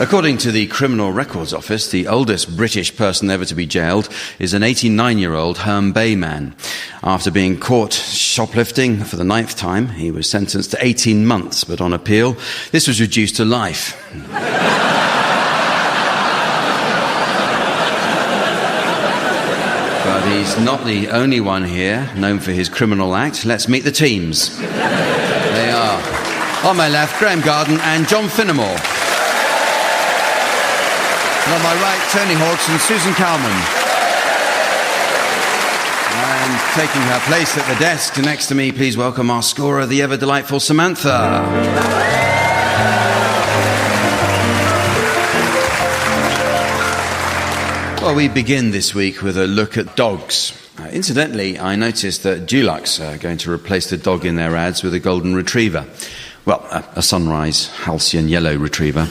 According to the Criminal Records Office, the oldest British person ever to be jailed is an 89-year-old Herne Bay man. After being caught shoplifting for the 9th time, he was sentenced to 18 months, but on appeal, this was reduced to life. But he's not the only one here known for his criminal act. Let's meet the teams. They are, on my left, Graham Garden and John Finnemore. And on my right, Tony Hawks and Susan Calman. And taking her place at the desk next to me, please welcome our scorer, the ever-delightful Samantha. Well, we begin this week with a look at dogs. Incidentally, I noticed that Dulux are going to replace the dog in their ads with a golden retriever. Well, a sunrise halcyon yellow retriever.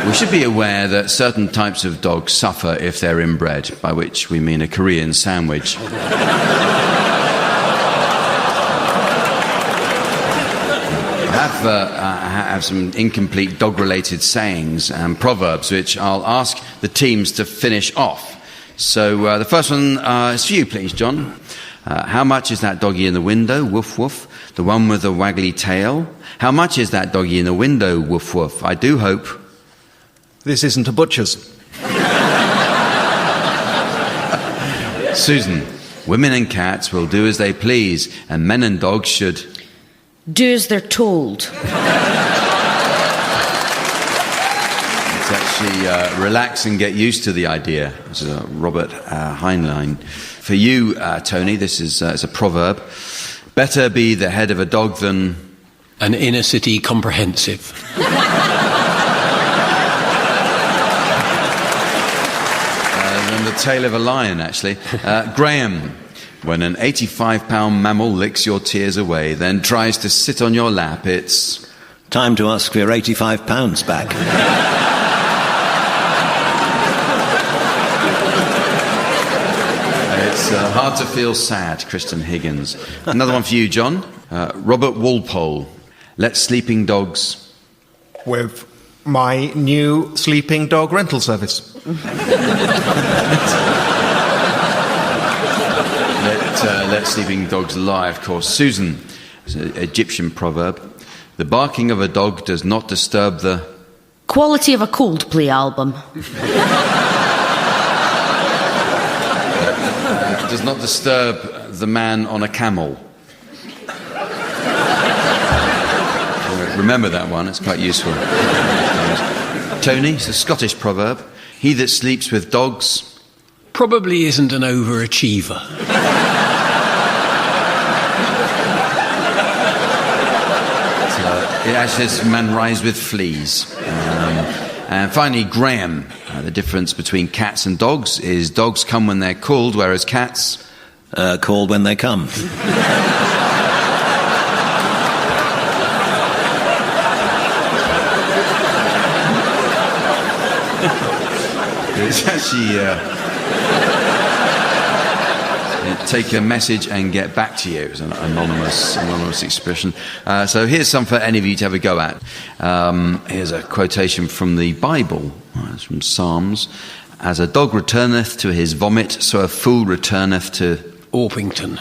We should be aware that certain types of dogs suffer if they're inbred, by which we mean a Korean sandwich. I have some incomplete dog-related sayings and proverbs, which I'll ask the teams to finish off. So the first one is for you, please, John. How much is that doggy in the window? Woof, woof. The one with the waggly tail. How much is that doggy in the window? Woof, woof. I do hope... This isn't a butcher's. Susan, women and cats will do as they please, and men and dogs should... do as they're told. It's actually relax and get used to the idea. This is Robert Heinlein. For you, Tony, this is it's a proverb. Better be the head of a dog than... an inner-city comprehensive. The tail of a lion, actually. Graham, when an 85-pound mammal licks your tears away, then tries to sit on your lap, it's... time to ask for your £85 back. It's hard to feel sad, Kristen Higgins. Another one for you, John. Robert Walpole, let sleeping dogs... With my new sleeping dog rental service. Let sleeping dogs lie, of course. Susan, it's an Egyptian proverb. The barking of a dog does not disturb the... quality of a Coldplay album. Does not disturb the man on a camel. remember that one. It's quite useful. Tony, it's a Scottish proverb. He that sleeps with dogs probably isn't an overachiever. It actually says man rise with fleas. And finally, Graham. The difference between cats and dogs is dogs come when they're called, whereas cats... called when they come. It's actually... take a message and get back to you. It's an anonymous expression. So here's some for any of you to have a go at. Here's a quotation from the Bible. It's from Psalms. As a dog returneth to his vomit, so a fool returneth to... Orpington.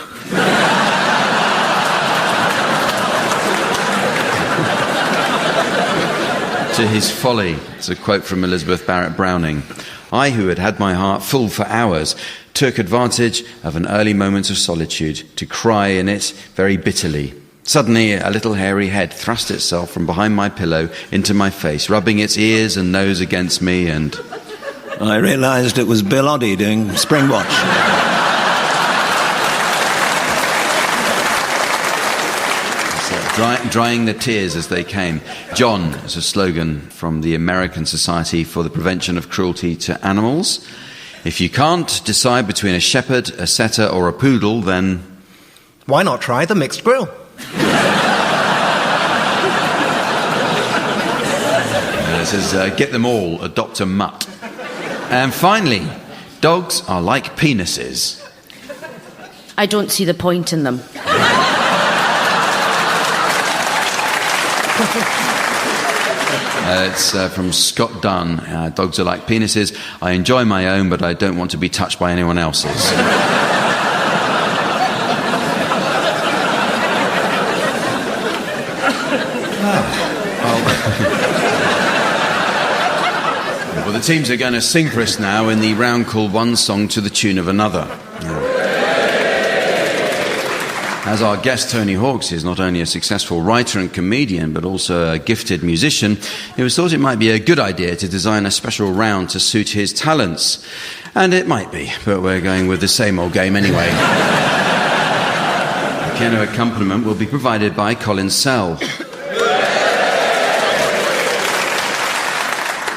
To his folly. It's a quote from Elizabeth Barrett Browning. I, who had had my heart full for hours, took advantage of an early moment of solitude to cry in it very bitterly. Suddenly, a little hairy head thrust itself from behind my pillow into my face, rubbing its ears and nose against me, and... I realised it was Bill Oddie doing Springwatch. Drying the tears as they came. John is a slogan from the American Society for the Prevention of Cruelty to Animals. If you can't decide between a shepherd, a setter, or a poodle, then... Why not try the mixed grill? It says, get them all, adopt a mutt. And finally, dogs are like penises. I don't see the point in them. It's from Scott Dunn. Dogs are like penises. I enjoy my own, but I don't want to be touched by anyone else's. Well, the teams are going to sing for us now in the round called One Song to the Tune of Another. As our guest Tony Hawks is not only a successful writer and comedian, but also a gifted musician, it was thought it might be a good idea to design a special round to suit his talents. And it might be, but we're going with the same old game anyway. The piano accompaniment will be provided by Colin Sell.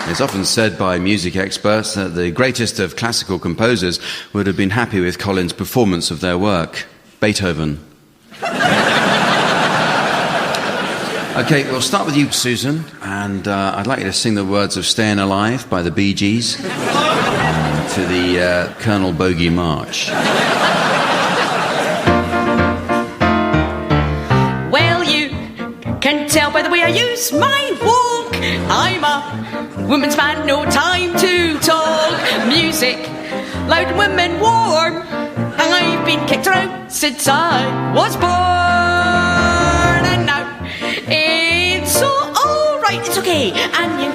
It's often said by music experts that the greatest of classical composers would have been happy with Colin's performance of their work. Beethoven. Okay, we'll start with you, Susan, and I'd like you to sing the words of Stayin' Alive by the Bee Gees to the Colonel Bogey March. Well, you can tell by the way I use my walk, I'm a woman's man, no time to talk. Music, loud and women warm, and I've been kicked around since I was born. And now it's all right, it's okay, and you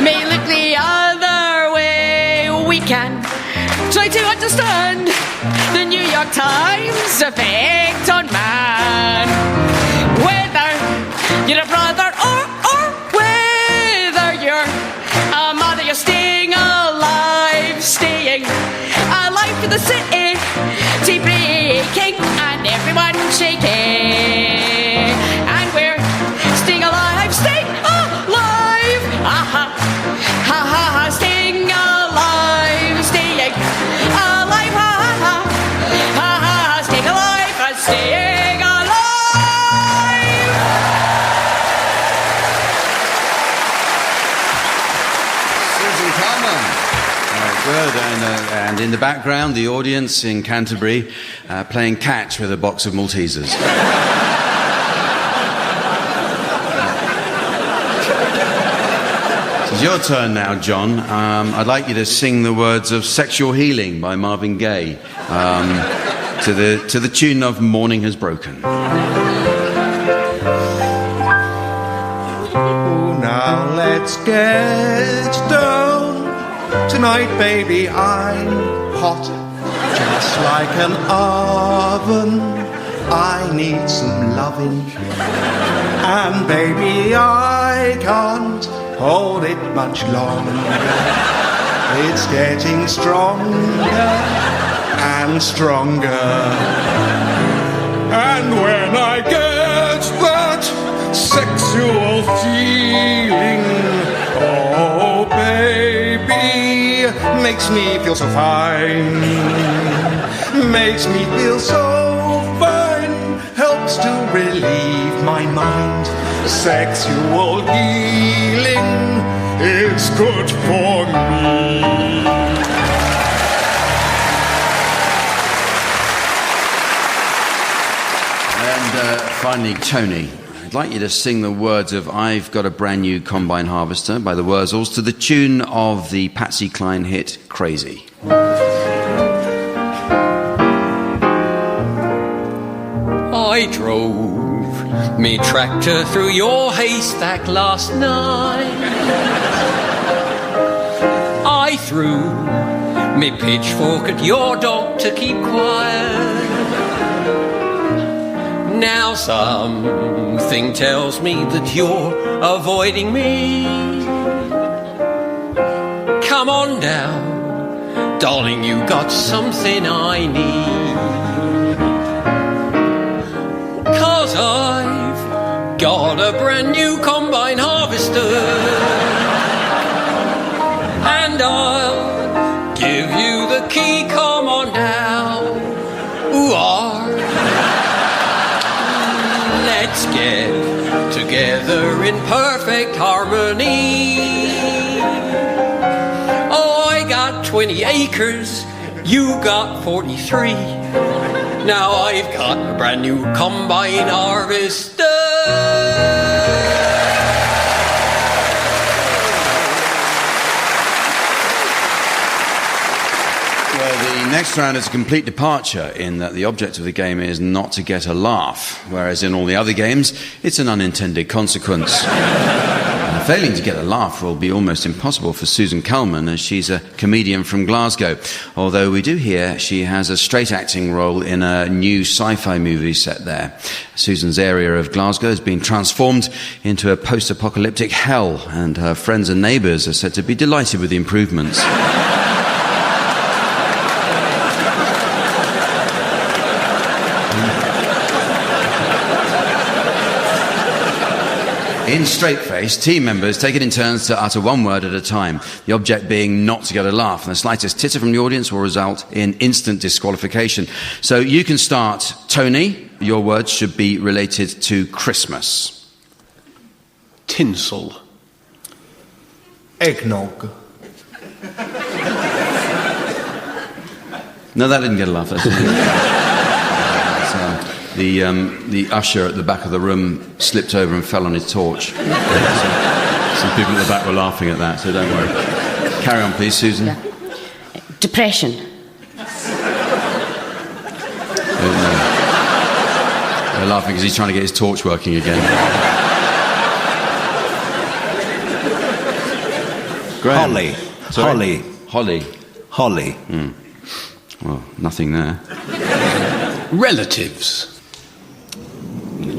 may look the other way. We can try to understand the New York Times effect on man. Whether you're a brother or whether you're a mother, you're staying alive to the city, tea breaking and everyone shaking, and we're staying alive, aha, ha ha ha, staying alive, staying alive, ha ha ha ha, staying alive, staying alive. Susan Calman. Good, and in the background, the audience in Canterbury playing catch with a box of Maltesers. It's your turn now, John. I'd like you to sing the words of Sexual Healing by Marvin Gaye to the tune of Morning Has Broken. Oh, now let's get down. Tonight, baby, I'm hot, just like an oven. I need some loving. And baby, I can't hold it much longer. It's getting stronger and stronger. And when I get that sexual feeling, oh baby, makes me feel so fine. Makes me feel so fine. Helps to relieve my mind. Sexual healing, it's good for me. And finally, Tony, I'd like you to sing the words of I've Got a Brand New Combine Harvester by the Wurzels to the tune of the Patsy Cline hit Crazy. I drove me tractor through your haystack last night. I threw me pitchfork at your dog to keep quiet. Now something tells me that you're avoiding me. Come on down, darling, you got something I need. 'Cause I've got a brand new combine harvester, and I'll give you the key. Come on now, let's get together in perfect harmony. Oh, I got 20 acres, you got 43. Now I've got a brand new combine harvester. Well, the next round is a complete departure in that the object of the game is not to get a laugh, whereas in all the other games, it's an unintended consequence. Failing to get a laugh will be almost impossible for Susan Calman, as she's a comedian from Glasgow. Although we do hear she has a straight acting role in a new sci-fi movie set there. Susan's area of Glasgow has been transformed into a post-apocalyptic hell, and her friends and neighbours are said to be delighted with the improvements. In straight-face, team members take it in turns to utter one word at a time, the object being not to get a laugh, and the slightest titter from the audience will result in instant disqualification. So you can start. Tony, your words should be related to Christmas. Tinsel. Eggnog. No, that didn't get a laugh. The usher at the back of the room slipped over and fell on his torch. Some people at the back were laughing at that, so don't worry. Carry on, please, Susan. Yeah. Depression. They're laughing because he's trying to get his torch working again. Graham. Holly. Sorry? Holly. Holly. Well, nothing there. Relatives. It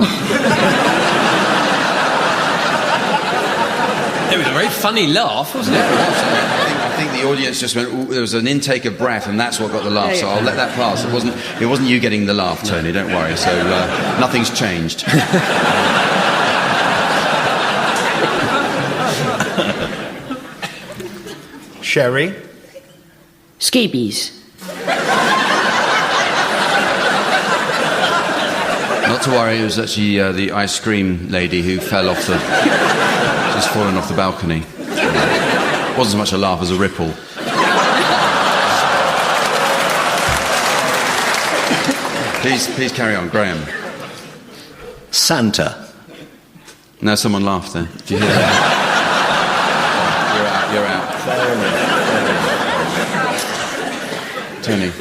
was a very funny laugh, wasn't it? I think the audience just went, ooh, there was an intake of breath, and that's what got the laugh, so I'll let that pass. It wasn't you getting the laugh, Tony, don't worry. So nothing's changed. Sherry. Scabies. Not to worry, it was actually the ice cream lady who fell off the... She's fallen off the balcony. It wasn't so much a laugh as a ripple. Please carry on, Graham. Santa. No, someone laughed there. Did you hear that? You're out. Tony.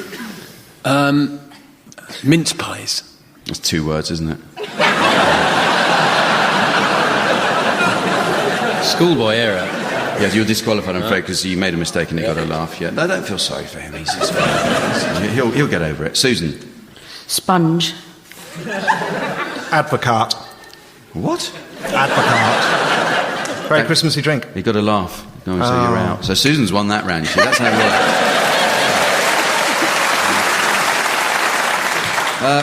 Mince pies. That's 2 words, isn't it? Schoolboy error. Yes, you're disqualified, I'm afraid, because you made a mistake and he got a laugh. Yeah. No, don't feel sorry for him. He'll get over it. Susan. Sponge. Advocate. What? Apricot. Very Christmassy drink. You've got to laugh. No, so you're out. So Susan's won that round, you see. That's how it works.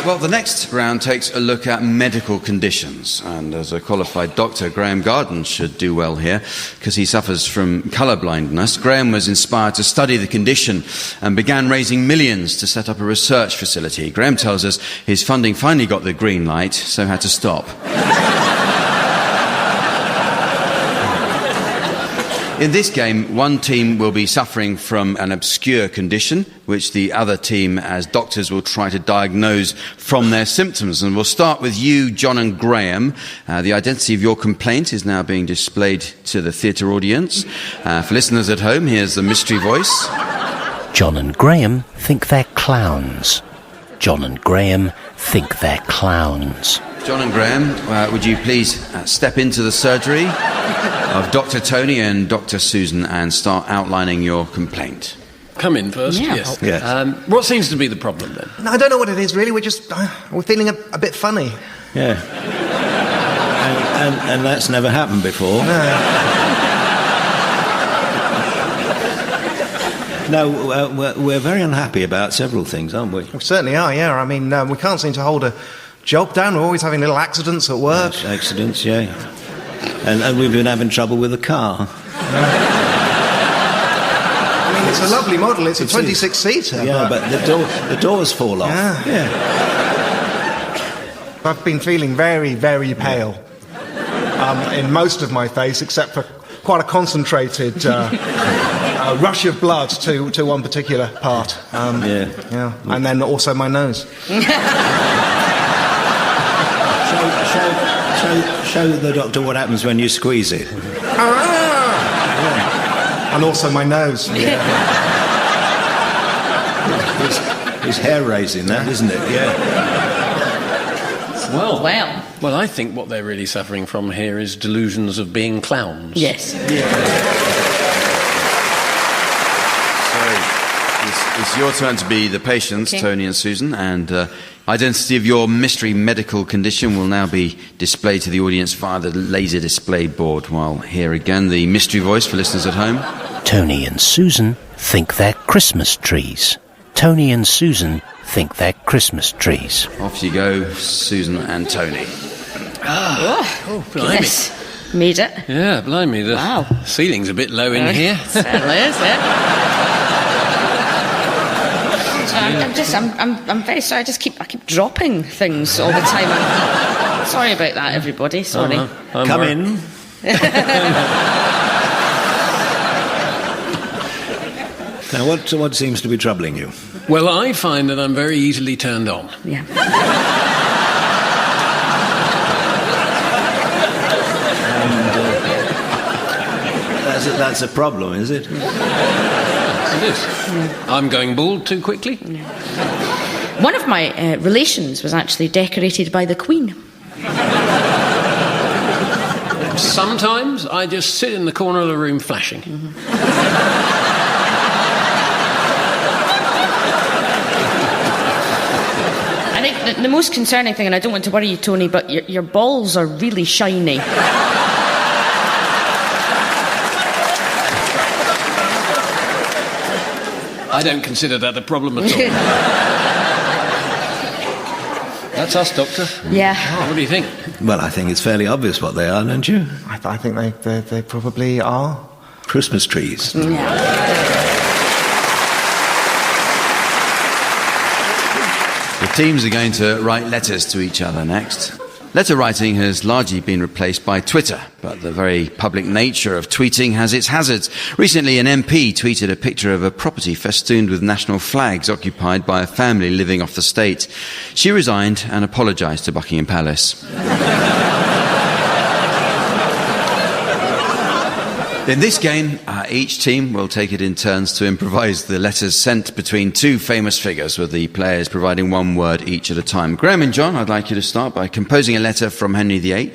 Well, the next round takes a look at medical conditions, and as a qualified doctor, Graham Garden should do well here, because he suffers from colour blindness. Graham was inspired to study the condition and began raising millions to set up a research facility. Graham tells us his funding finally got the green light, so had to stop. In this game, one team will be suffering from an obscure condition, which the other team, as doctors, will try to diagnose from their symptoms. And we'll start with you, John and Graham. The identity of your complaint is now being displayed to the theatre audience. For listeners at home, here's the mystery voice. John and Graham think they're clowns. John and Graham think they're clowns. John and Graham, would you please step into the surgery of Dr. Tony and Dr. Susan and start outlining your complaint? Come in first, yes. What seems to be the problem then? No, I don't know what it is, really. We're feeling a bit funny. Yeah. And that's never happened before. No, we're very unhappy about several things, aren't we? We certainly are, yeah. I mean, we can't seem to hold a job down. We're always having little accidents at work. Yes, accidents, yeah. And we've been having trouble with the car. I mean, it's a lovely model. It's a 26-seater. Yeah, but the doors fall off. Yeah. I've been feeling very, very pale in most of my face, except for quite a concentrated rush of blood to one particular part. And then also my nose. Show the doctor what happens when you squeeze it. And also my nose. It's hair-raising, that, isn't it? Yeah. Well, I think what they're really suffering from here is delusions of being clowns. Yes. So, it's your turn to be the patients, okay. Tony and Susan, and identity of your mystery medical condition will now be displayed to the audience via the laser display board. While here again, the mystery voice for listeners at home. Tony and Susan think they're Christmas trees. Tony and Susan think they're Christmas trees. Off you go, Susan and Tony. Oh, blimey. Yes. Made it. Yeah, blimey. The ceiling's a bit low in here. Certainly is, I'm very sorry. I keep dropping things all the time. I'm sorry about that, everybody. Sorry. Come in. Now, what seems to be troubling you? Well, I find that I'm very easily turned on. Yeah. That's a problem, is it? It is. I'm going bald too quickly. One of my relations was actually decorated by the Queen. Sometimes I just sit in the corner of the room flashing. I think the most concerning thing, and I don't want to worry you, Tony, but your balls are really shiny. I don't consider that a problem at all. That's us, Doctor. Yeah. What do you think? Well, I think it's fairly obvious what they are, don't you? I think they probably are. Christmas trees. Yeah. The teams are going to write letters to each other next. Letter writing has largely been replaced by Twitter, but the very public nature of tweeting has its hazards. Recently, an MP tweeted a picture of a property festooned with national flags occupied by a family living off the state. She resigned and apologised to Buckingham Palace. In this game, each team will take it in turns to improvise the letters sent between two famous figures, with the players providing one word each at a time. Graham and John, I'd like you to start by composing a letter from Henry VIII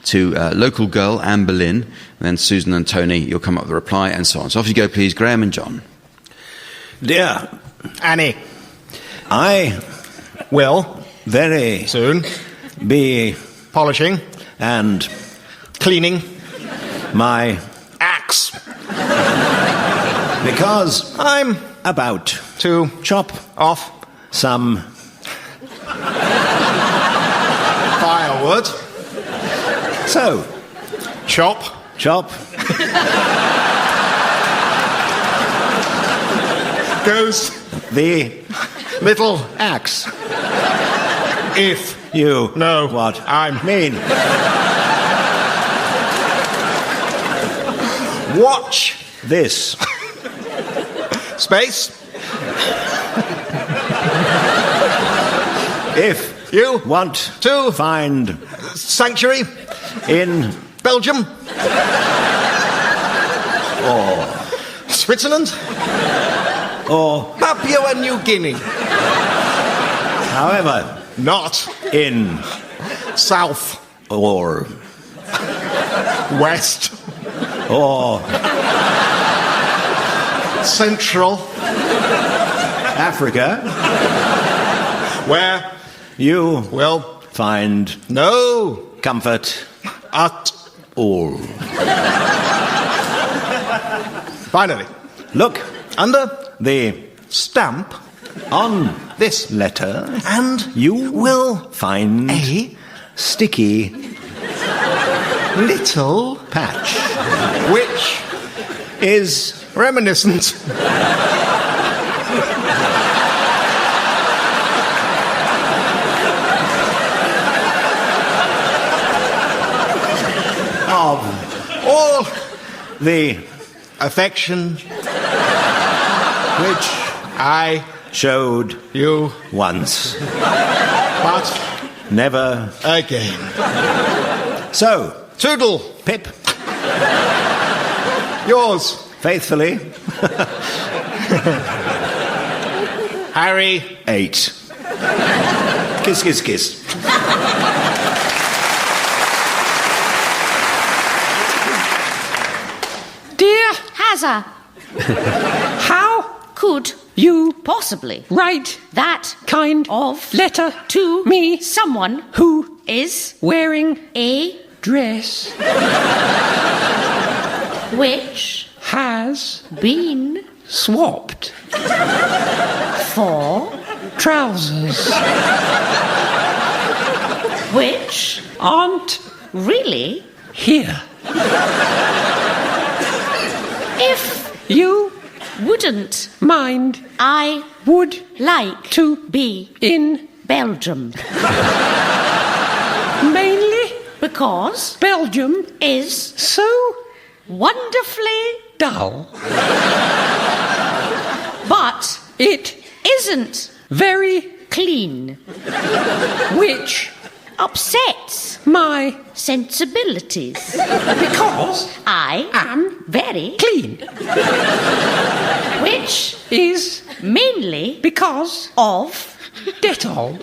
to local girl Anne Boleyn. Then Susan and Tony, you'll come up with a reply, and so on. So off you go, please, Graham and John. Dear Annie, I will very soon be polishing and cleaning my axe. Because I'm about to chop off some firewood. So, Chop. Goes the little axe. if You know what I mean. watch This space if you want to find sanctuary in Belgium or Switzerland or Papua New Guinea, however not in south or west or central Africa where you will find no comfort at all. finally Look under the stamp on this letter and you will find a sticky little patch which is reminiscent of all the affection which I showed you once, but never again. so. Toodle, Pip, yours, faithfully, Harry. 8. Kiss, kiss, kiss. Dear Hazza, How could you possibly write that kind of letter to me someone who is wearing a dress which has been swapped for trousers which aren't really here? if You wouldn't mind I would like to be in Belgium mainly because Belgium is so wonderfully dull. but It isn't very clean which upsets my sensibilities because I am very clean which is mainly because of Dettol.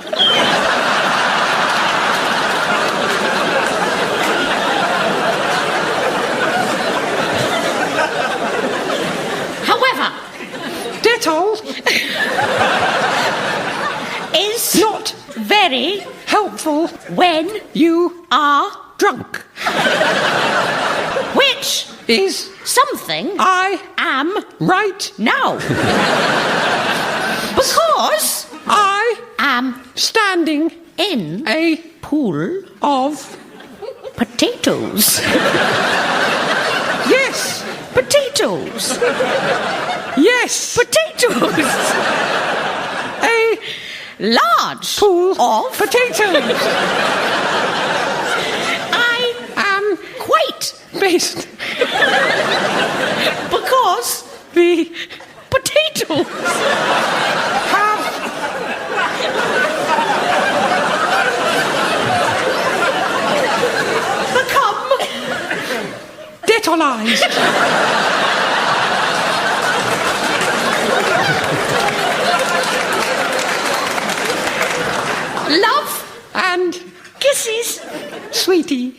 however Dettol is not very helpful when you are drunk which is something I am right now because I am standing in a pool of potatoes yes potatoes yes potatoes a large pool of potatoes. I am quite based because the potatoes have become Dettolized. love And kisses sweetie.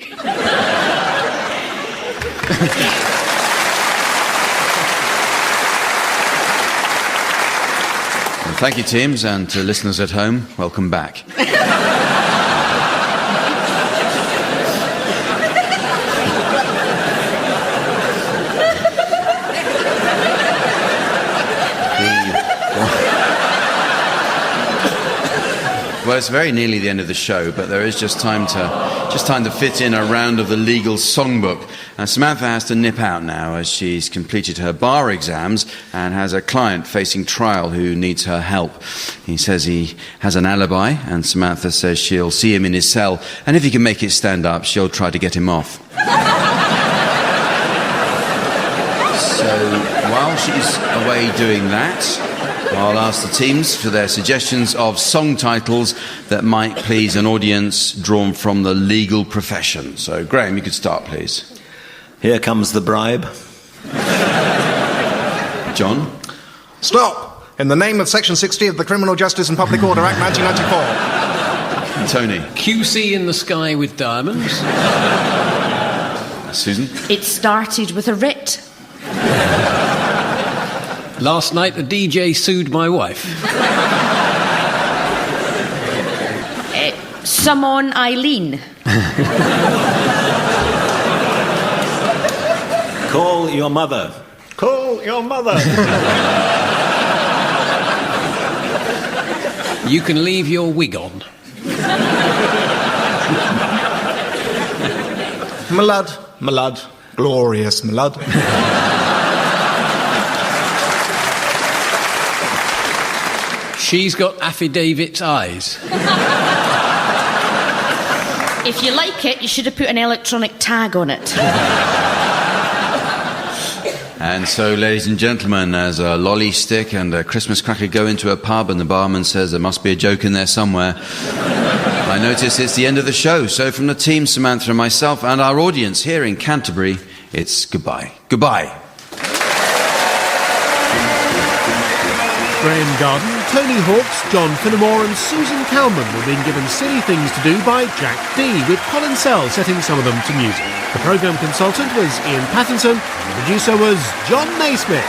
Thank you, teams, and to listeners at home, welcome back. Well, it's very nearly the end of the show, but there is just time to fit in a round of the legal songbook. Samantha has to nip out now as she's completed her bar exams and has a client facing trial who needs her help. He says he has an alibi, and Samantha says she'll see him in his cell, and if he can make it stand up, she'll try to get him off. So while she's away doing that, I'll ask the teams for their suggestions of song titles that might please an audience drawn from the legal profession. So, Graham, you could start, please. Here Comes the Bribe. John? Stop! In the name of Section 60 of the Criminal Justice and Public Order Act 1994. Tony? QC in the Sky with Diamonds. Susan? It started with a writ. Last night, the DJ sued my wife. Summon Eileen. Call your mother. Call your mother. You can leave your wig on. My lad, glorious my lad. She's got affidavit's eyes. If you like it, you should have put an electronic tag on it. And so, ladies and gentlemen, as a lolly stick and a Christmas cracker go into a pub and the barman says there must be a joke in there somewhere, I notice it's the end of the show. So from the team, Samantha and myself and our audience here in Canterbury, it's goodbye. Goodbye. Graham Garden, Tony Hawks, John Finnemore and Susan Calman were being given silly things to do by Jack D, with Colin Sell setting some of them to music. The programme consultant was Ian Pattinson, and the producer was John Naismith.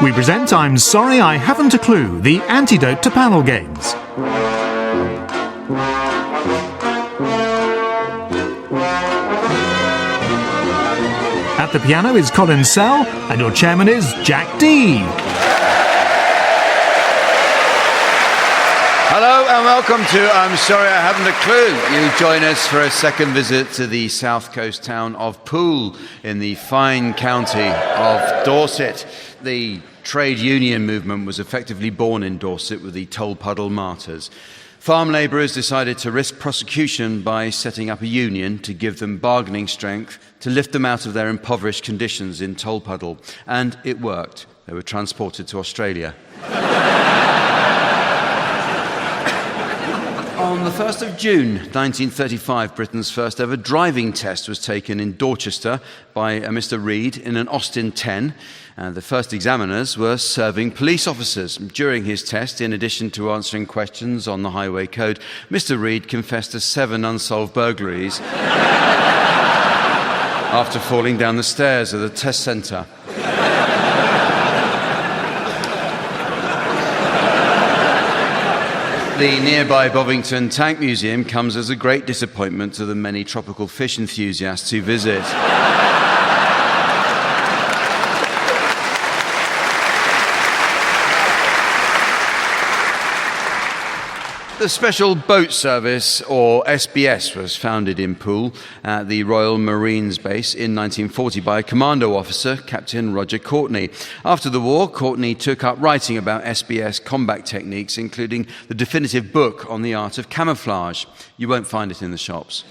We present I'm Sorry I Haven't a Clue, the antidote to panel games. At the piano is Colin Sell, and your chairman is Jack D. Hello and welcome to I'm Sorry I Haven't a Clue. You join us for a second visit to the south coast town of Poole in the fine county of Dorset. The trade union movement was effectively born in Dorset with the Tolpuddle Martyrs. Farm labourers decided to risk prosecution by setting up a union to give them bargaining strength to lift them out of their impoverished conditions in Tolpuddle. And it worked. They were transported to Australia. On the 1st of June 1935, Britain's first ever driving test was taken in Dorchester by a Mr. Reed in an Austin 10. The first examiners were serving police officers. During his test, in addition to answering questions on the highway code, Mr. Reed confessed to 7 unsolved burglaries after falling down the stairs of the test centre. The nearby Bovington Tank Museum comes as a great disappointment to the many tropical fish enthusiasts who visit. The Special Boat Service, or SBS, was founded in Poole at the Royal Marines Base in 1940 by a commando officer, Captain Roger Courtney. After the war, Courtney took up writing about SBS combat techniques, including the definitive book on the art of camouflage. You won't find it in the shops.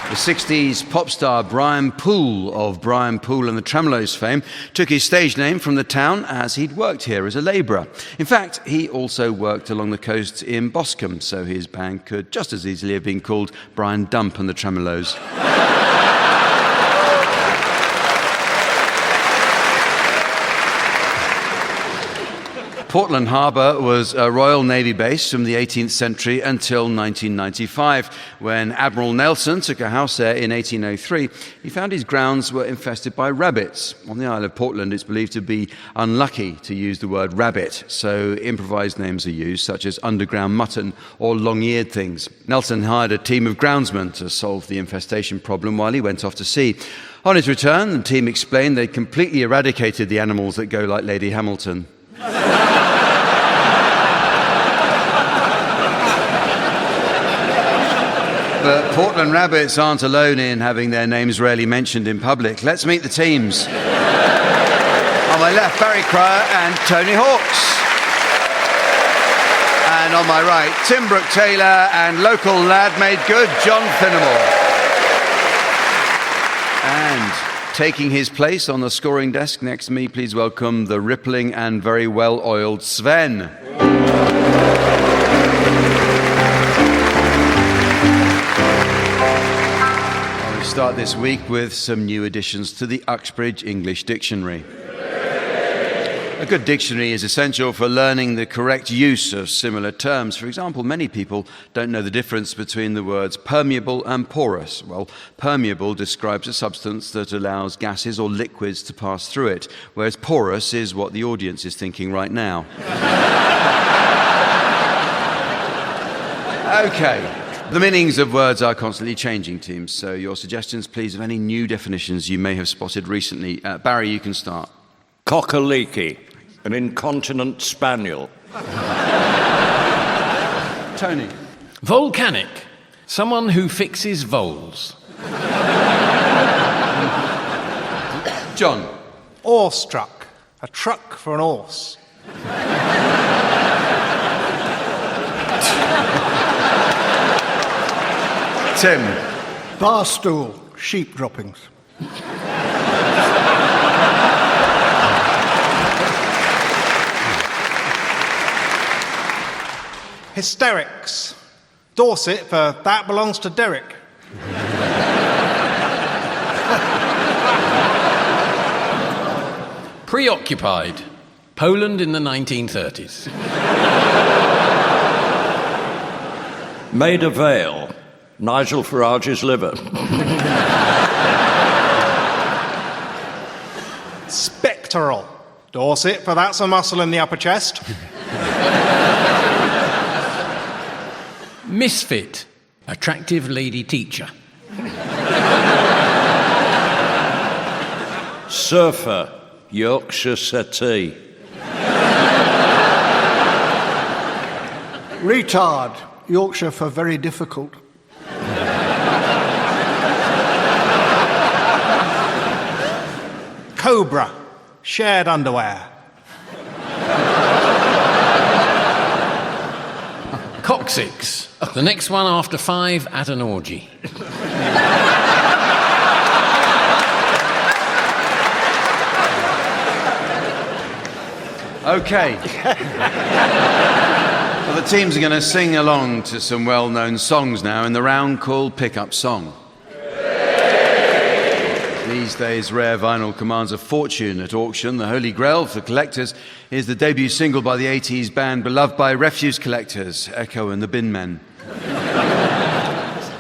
The 60s pop star Brian Poole of Brian Poole and the Tremeloes fame took his stage name from the town as he'd worked here as a labourer. In fact, he also worked along the coast in Boscombe, so his band could just as easily have been called Brian Dump and the Tremeloes. Portland Harbour was a Royal Navy base from the 18th century until 1995. When Admiral Nelson took a house there in 1803, he found his grounds were infested by rabbits. On the Isle of Portland, it's believed to be unlucky to use the word rabbit, so improvised names are used, such as underground mutton or long-eared things. Nelson hired a team of groundsmen to solve the infestation problem while he went off to sea. On his return, the team explained they'd completely eradicated the animals that go like Lady Hamilton. But Portland rabbits aren't alone in having their names rarely mentioned in public. Let's meet the teams. On my left, Barry Cryer and Tony Hawks. And on my right, Tim Brooke-Taylor and local lad made good, John Finnemore. And taking his place on the scoring desk next to me, please welcome the rippling and very well-oiled Sven. We start this week with some new additions to the Uxbridge English Dictionary. A good dictionary is essential for learning the correct use of similar terms. For example, many people don't know the difference between the words permeable and porous. Well, permeable describes a substance that allows gases or liquids to pass through it, whereas porous is what the audience is thinking right now. Okay. The meanings of words are constantly changing, teams, so your suggestions, please, of any new definitions you may have spotted recently. Barry, you can start. Cock-a-leaky, an incontinent spaniel. Tony. Volcanic, someone who fixes voles. John. Awestruck, a truck for an horse. Tim. Bar stool, sheep droppings. Hysterics. Dorset for that belongs to Derek. Preoccupied, Poland in the 1930s. Maida Vale, Nigel Farage's liver. Spectral. Dorset for that's a muscle in the upper chest. Misfit, attractive lady teacher. Surfer, Yorkshire settee. Retard, Yorkshire for very difficult. Cobra, shared underwear. Coccyx, the next one after 5 at an orgy. Okay. Well, the teams are going to sing along to some well-known songs now in the round called Pick-Up Song. These days, rare vinyl commands a fortune at auction. The Holy Grail for collectors is the debut single by the 80s band beloved by refuse collectors, Echo and the Bin Men.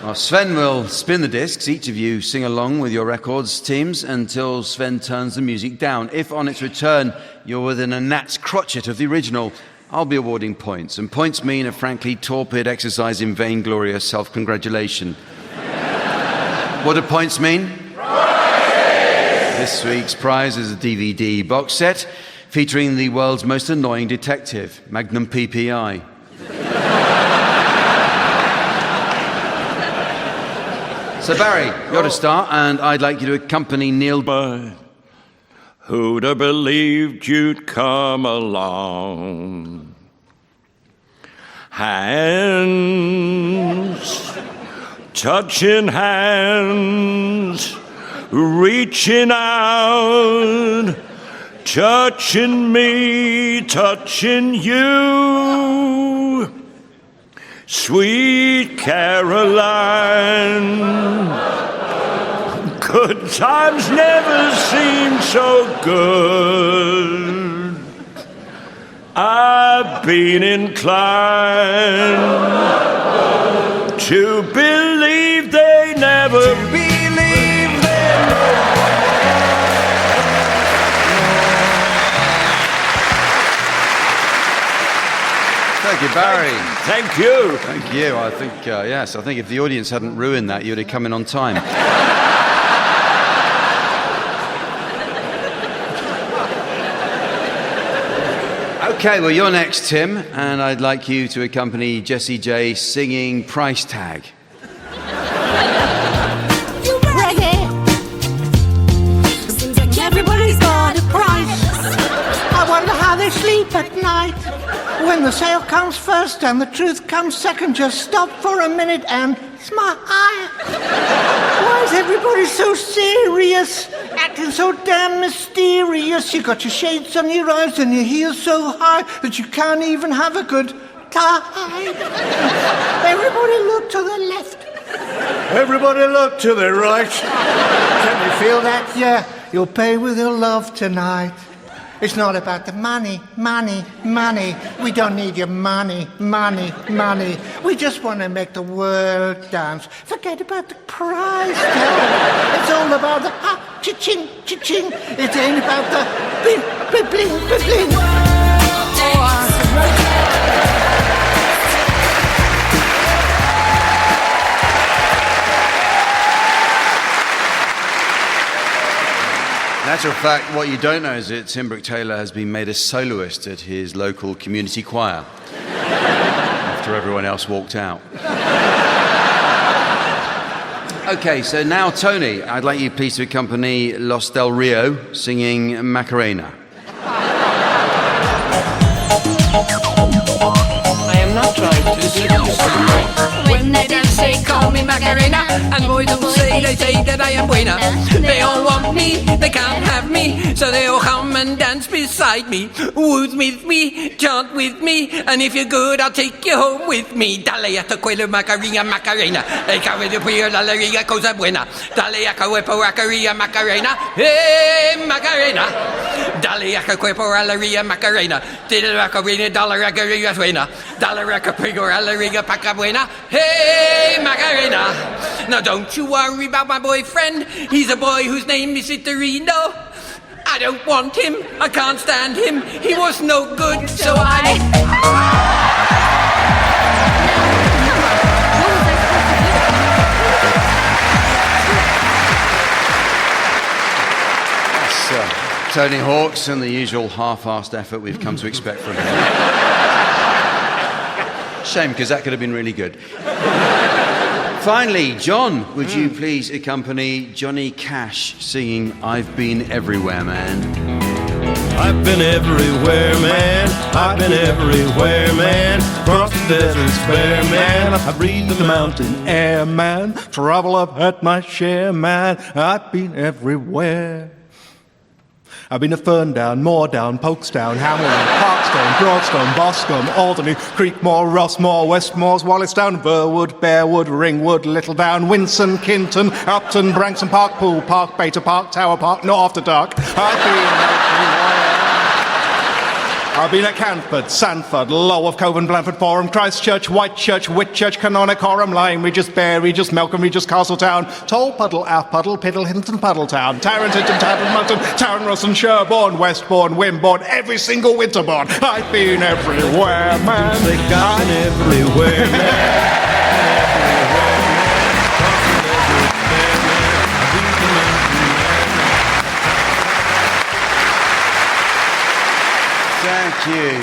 Well, Sven will spin the discs. Each of you sing along with your records, teams, until Sven turns the music down. If on its return you're within a gnat's crotchet of the original, I'll be awarding points. And points mean a frankly torpid exercise in vainglorious self-congratulation. What do points mean? This week's prize is a DVD box set featuring the world's most annoying detective, Magnum PPI. So Barry, you're to start, and I'd like you to accompany Neil. Who'd have believed you'd come along? Hands, touching hands, reaching out, touching me, touching you. Sweet Caroline, good times never seem so good. I've been inclined to believe they never Thank you, Barry. Thank you. Thank you. I think, yes, I think if the audience hadn't ruined that, you'd have come in on time. Okay, well, you're next, Tim, and I'd like you to accompany Jessie J singing Price Tag. You ready? Seems like everybody's got a price. I wonder how they sleep at night. When the sale comes first and the truth comes second, just stop for a minute and smile. Why is everybody so serious? Acting so damn mysterious. You got your shades on your eyes and your heels so high that you can't even have a good time. Everybody look to the left. Everybody look to the right. Can you feel that? Yeah, you'll pay with your love tonight. It's not about the money, money, money. We don't need your money, money, money. We just want to make the world dance. Forget about the price tag. It's all about the cha-ching, cha-ching. It ain't about the bling, bling, bling, bling. In actual fact, what you don't know is that Tim Brooke-Taylor has been made a soloist at his local community choir after everyone else walked out. Okay, so now, Tony, I'd like you please to accompany Los Del Rio singing Macarena. I am not trying to seduce you. When they dance, they call me Macarena, and boys don't say, they say that I am buena. They all want me, they can't have me, so they all come and dance beside me. Woot with me, chant with me, and if you're good, I'll take you home with me. Dale a tu cuello, Macarena, Macarena. El cabello prio, la alegría, cosa buena. Dale a tu cuerpo, Macarena, Macarena. Hey, Macarena. Dale a tu cuerpo, alegría, Macarena. Dale a tu cuerpo, dale a tu buena. Dale a tu cuerpo, alegría, paca buena. Hey, Macarena. Now don't you worry about my boyfriend. He's a boy whose name is Vitorino. I don't want him. I can't stand him. He was no good, so I... Tony Hawks and the usual half-assed effort we've come to expect from him. Shame, because that could have been really good. Finally, John, would you please accompany Johnny Cash singing I've Been Everywhere, Man? I've been everywhere, man. I've been everywhere, man. Across the deserts bare, man. I've breathed the mountain air, man. Travel I've had my share, man. I've been everywhere. I've been to Ferndown, Moordown, Folkestone, Hamilton, Parkstone, Broadstone, Boscombe, Alderney, Creekmore, Rossmore, Westmoors, Wallistown, Burwood, Bearwood, Ringwood, Littledown, Winson, Kinton, Upton, Branksome Park, Poole Park, Beta Park, Tower Park, not after dark. I've been at Canford, Sandford, Lulworth, Coven, Blandford, Forum, Christchurch, Whitechurch, Whitchurch, Canonicorum, Lyme, Regis, Bear, Regis, Melcombe, Regis, Castletown, Tolpuddle, Outpuddle, Piddlehinton, Puddletown, Tarenton, Tarenton, Tarenross, Sherborne, Westbourne, Wimborne, every single Winterbourne. I've been everywhere, man. I've been everywhere, man.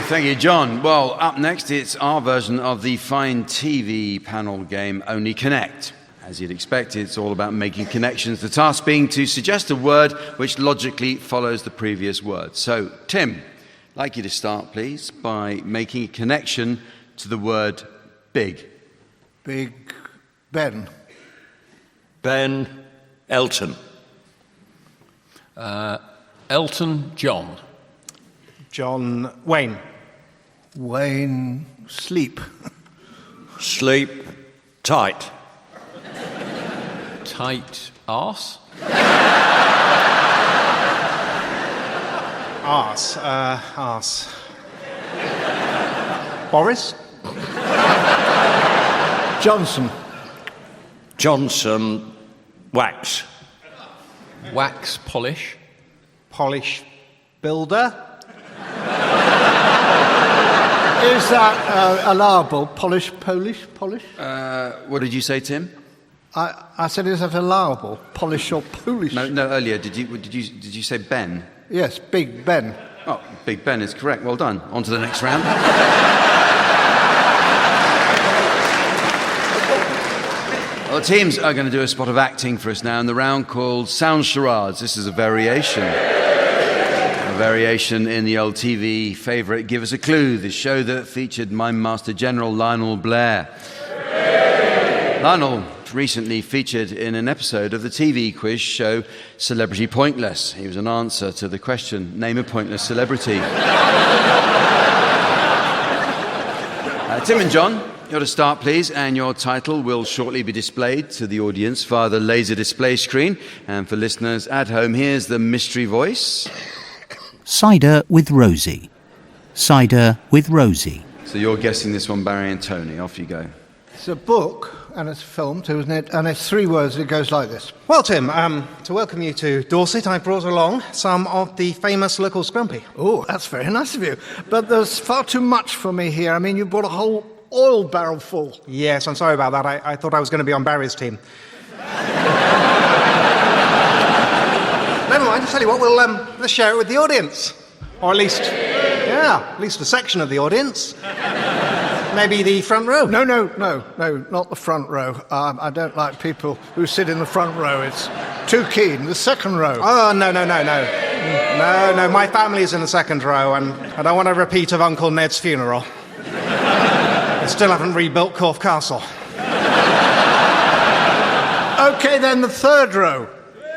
Thank you, John. Well, up next, it's our version of the fine TV panel game Only Connect. As you'd expect, it's all about making connections, the task being to suggest a word which logically follows the previous word. So, Tim, I'd like you to start, please, by making a connection to the word big. Big Ben. Ben Elton. Elton John. John Wayne. Wayne Sleep. Sleep tight. Tight arse. Arse. Boris? Johnson. Johnson, wax. Wax polish. Polish builder? Is that allowable? Polish? What did you say, Tim? I said, is that allowable? Polish or Polish? No. Earlier, did you say Ben? Yes, Big Ben. Oh, Big Ben is correct. Well done. On to the next round. Well, the teams are going to do a spot of acting for us now in the round called Sound Charades. This is a variation. A variation in the old TV favourite Give Us a Clue, the show that featured Mime Master General Lionel Blair. Lionel recently featured in an episode of the TV quiz show Celebrity Pointless. He was an answer to the question, name a pointless celebrity. Tim and John, you're to start, please, and your title will shortly be displayed to the audience via the laser display screen. And for listeners at home, here's the mystery voice. Cider with Rosie. Cider with Rosie. So you're guessing this one, Barry and Tony. Off you go. It's a book, and it's a film too, isn't it? And it's 3 words, and it goes like this. Well, Tim, to welcome you to Dorset, I brought along some of the famous local scrumpy. Oh, that's very nice of you. But there's far too much for me here. I mean, you brought a whole oil barrel full. Yes, I'm sorry about that. I thought I was going to be on Barry's team. Never mind, I'll tell you what, let's share it with the audience. Or at least a section of the audience. Maybe the front row. No, not the front row. I don't like people who sit in the front row. It's too keen. The second row. Oh, no. No, my family's in the second row, and I don't want a repeat of Uncle Ned's funeral. They still haven't rebuilt Corfe Castle. OK, then the third row.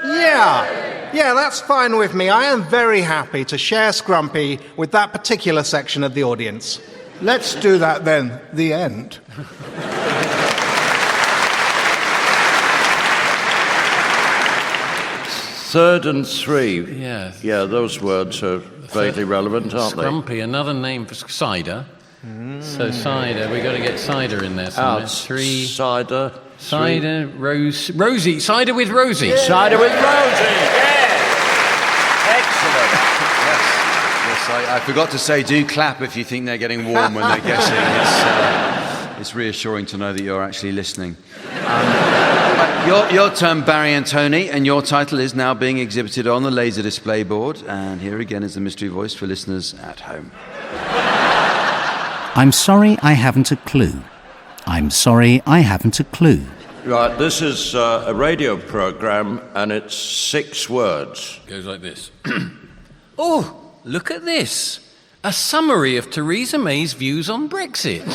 Yeah, that's fine with me. I am very happy to share Scrumpy with that particular section of the audience. Let's do that then. The end. Third and 3. Yeah. Yeah, those words are vaguely relevant, aren't Scrumpy, another name for cider. So cider, we've got to get cider in there somewhere. 3. Cider. Cider, Rosie. Cider with Rosie. Yeah. Cider with Rosie, yeah. Excellent. Yes, I forgot to say, do clap if you think they're getting warm when they're guessing. It's reassuring to know that you're actually listening. Your turn, Barry and Tony, and your title is now being exhibited on the laser display board. And here again is the mystery voice for listeners at home. I'm sorry I haven't a clue. I'm sorry I haven't a clue. Right, this is a radio programme, and it's 6 words. Goes like this. Oh, look at this. A summary of Theresa May's views on Brexit.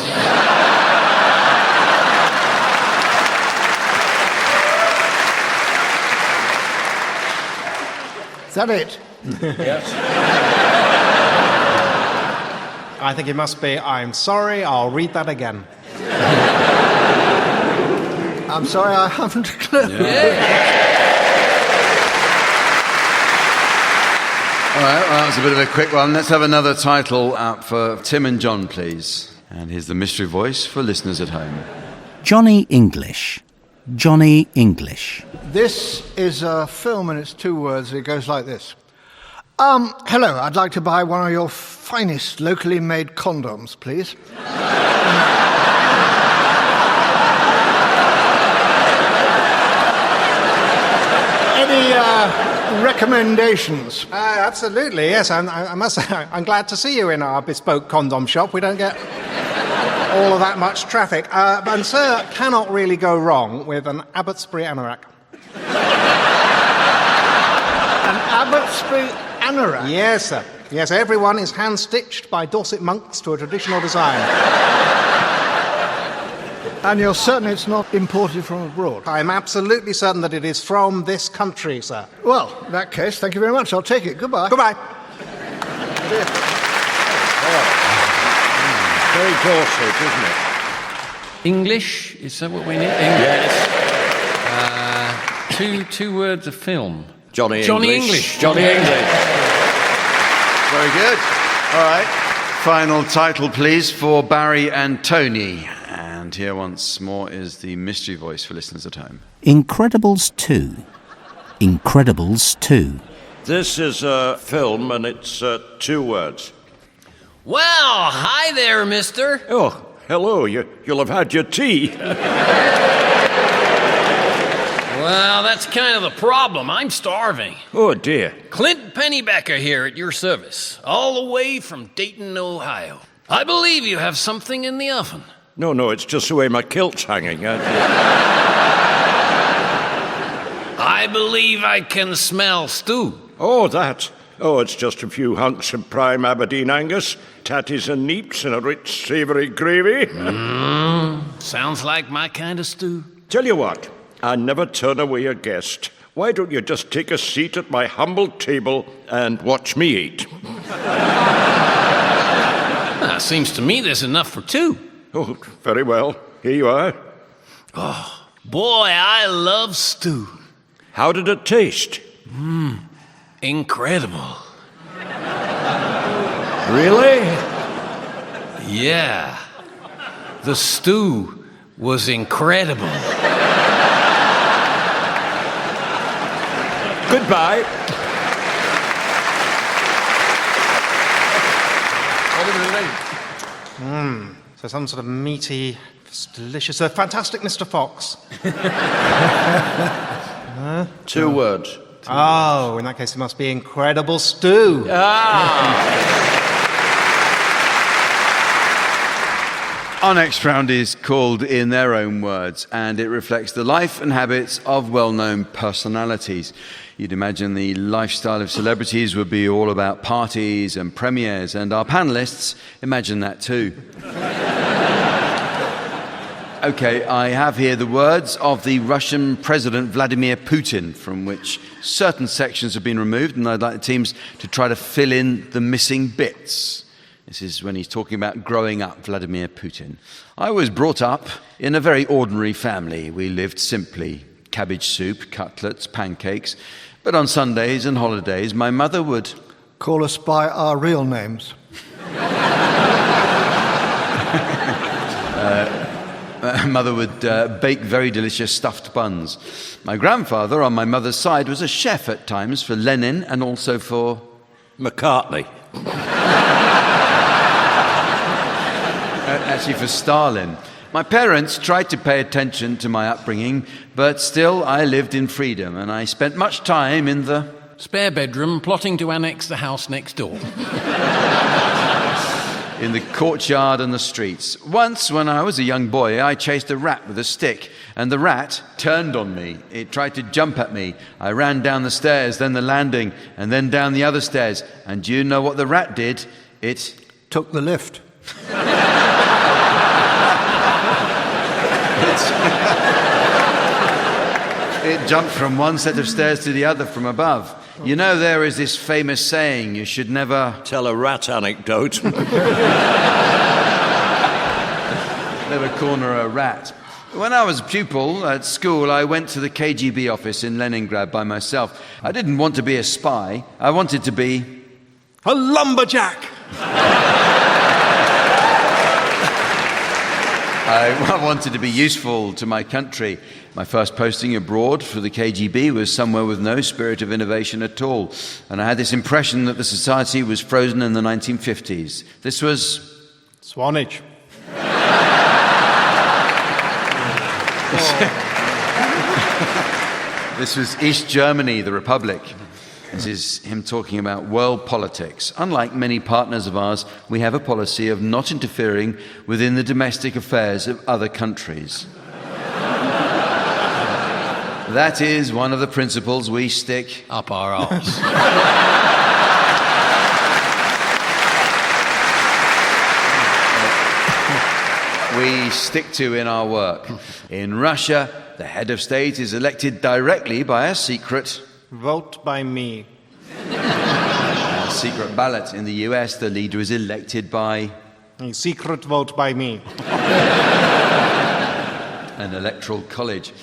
Is that it? Yes. I think it must be, I'm sorry, I'll read that again. I'm sorry, I haven't a clue. Yeah. All right, well, that was a bit of a quick one. Let's have another title out for Tim and John, please. And here's the mystery voice for listeners at home. Johnny English. Johnny English. This is a film and it's 2 words. It goes like this. Hello, I'd like to buy one of your finest locally made condoms, please. Any recommendations? Absolutely, yes. I must say, I'm glad to see you in our bespoke condom shop. We don't get all of that much traffic. And sir, cannot really go wrong with an Abbotsbury anorak. An Abbotsbury anorak? Yes, sir. Yes, everyone is hand-stitched by Dorset monks to a traditional design. And you're certain it's not imported from abroad? I'm absolutely certain that it is from this country, sir. Well, in that case, thank you very much. I'll take it. Goodbye. Goodbye. Very Dorset, isn't it? English? Is that what we need? Yes. Two words of film. Johnny English. Very good. All right. Final title, please, for Barry and Tony. And here once more is the mystery voice for listeners at home. Incredibles 2. Incredibles 2. This is a film, and it's 2 words. Well, hi there, mister. Oh, hello. You'll have had your tea. Well, that's kind of the problem. I'm starving. Oh, dear. Clint Pennybacker here at your service, all the way from Dayton, Ohio. I believe you have something in the oven. No, it's just the way my kilt's hanging. I believe I can smell stew. Oh, that. Oh, it's just a few hunks of prime Aberdeen Angus, tatties and neeps, and a rich, savoury gravy. Sounds like my kind of stew. Tell you what, I never turn away a guest. Why don't you just take a seat at my humble table and watch me eat? Seems to me there's enough for 2. Oh, very well. Here you are. Oh, boy, I love stew. How did it taste? Incredible. Really? Yeah. The stew was incredible. Goodbye. So some sort of meaty, delicious, fantastic Mr. Fox. 2 words. Oh, in that case it must be incredible stew. Our next round is called In Their Own Words, and it reflects the life and habits of well-known personalities. You'd imagine the lifestyle of celebrities would be all about parties and premieres, and our panellists imagine that too. Okay, I have here the words of the Russian President Vladimir Putin, from which certain sections have been removed, and I'd like the teams to try to fill in the missing bits. This is when he's talking about growing up, Vladimir Putin. I was brought up in a very ordinary family. We lived simply. Cabbage soup, cutlets, pancakes. But on Sundays and holidays, my mother would call us by our real names. Mother would bake very delicious stuffed buns. My grandfather on my mother's side was a chef at times for Lenin and also for McCartney. Actually for Stalin. My parents tried to pay attention to my upbringing, but still I lived in freedom, and I spent much time in the spare bedroom plotting to annex the house next door. In the courtyard and the streets. Once, when I was a young boy, I chased a rat with a stick, and the rat turned on me. It tried to jump at me. I ran down the stairs, then the landing, and then down the other stairs. And do you know what the rat did? It took the lift. It jumped from one set of stairs to the other from above. You know, there is this famous saying, you should never tell a rat anecdote. Never corner a rat. When I was a pupil at school, I went to the KGB office in Leningrad by myself. I didn't want to be a spy. I wanted to be a lumberjack. I wanted to be useful to my country. My first posting abroad for the KGB was somewhere with no spirit of innovation at all. And I had this impression that the society was frozen in the 1950s. This was Swanage. This was East Germany, the Republic. This is him talking about world politics. Unlike many partners of ours, we have a policy of not interfering within the domestic affairs of other countries. That is one of the principles we stick up our arse. We stick to in our work. In Russia, the head of state is elected directly by a secret vote by me. A secret ballot. In the US, the leader is elected by a secret vote by me. An electoral college.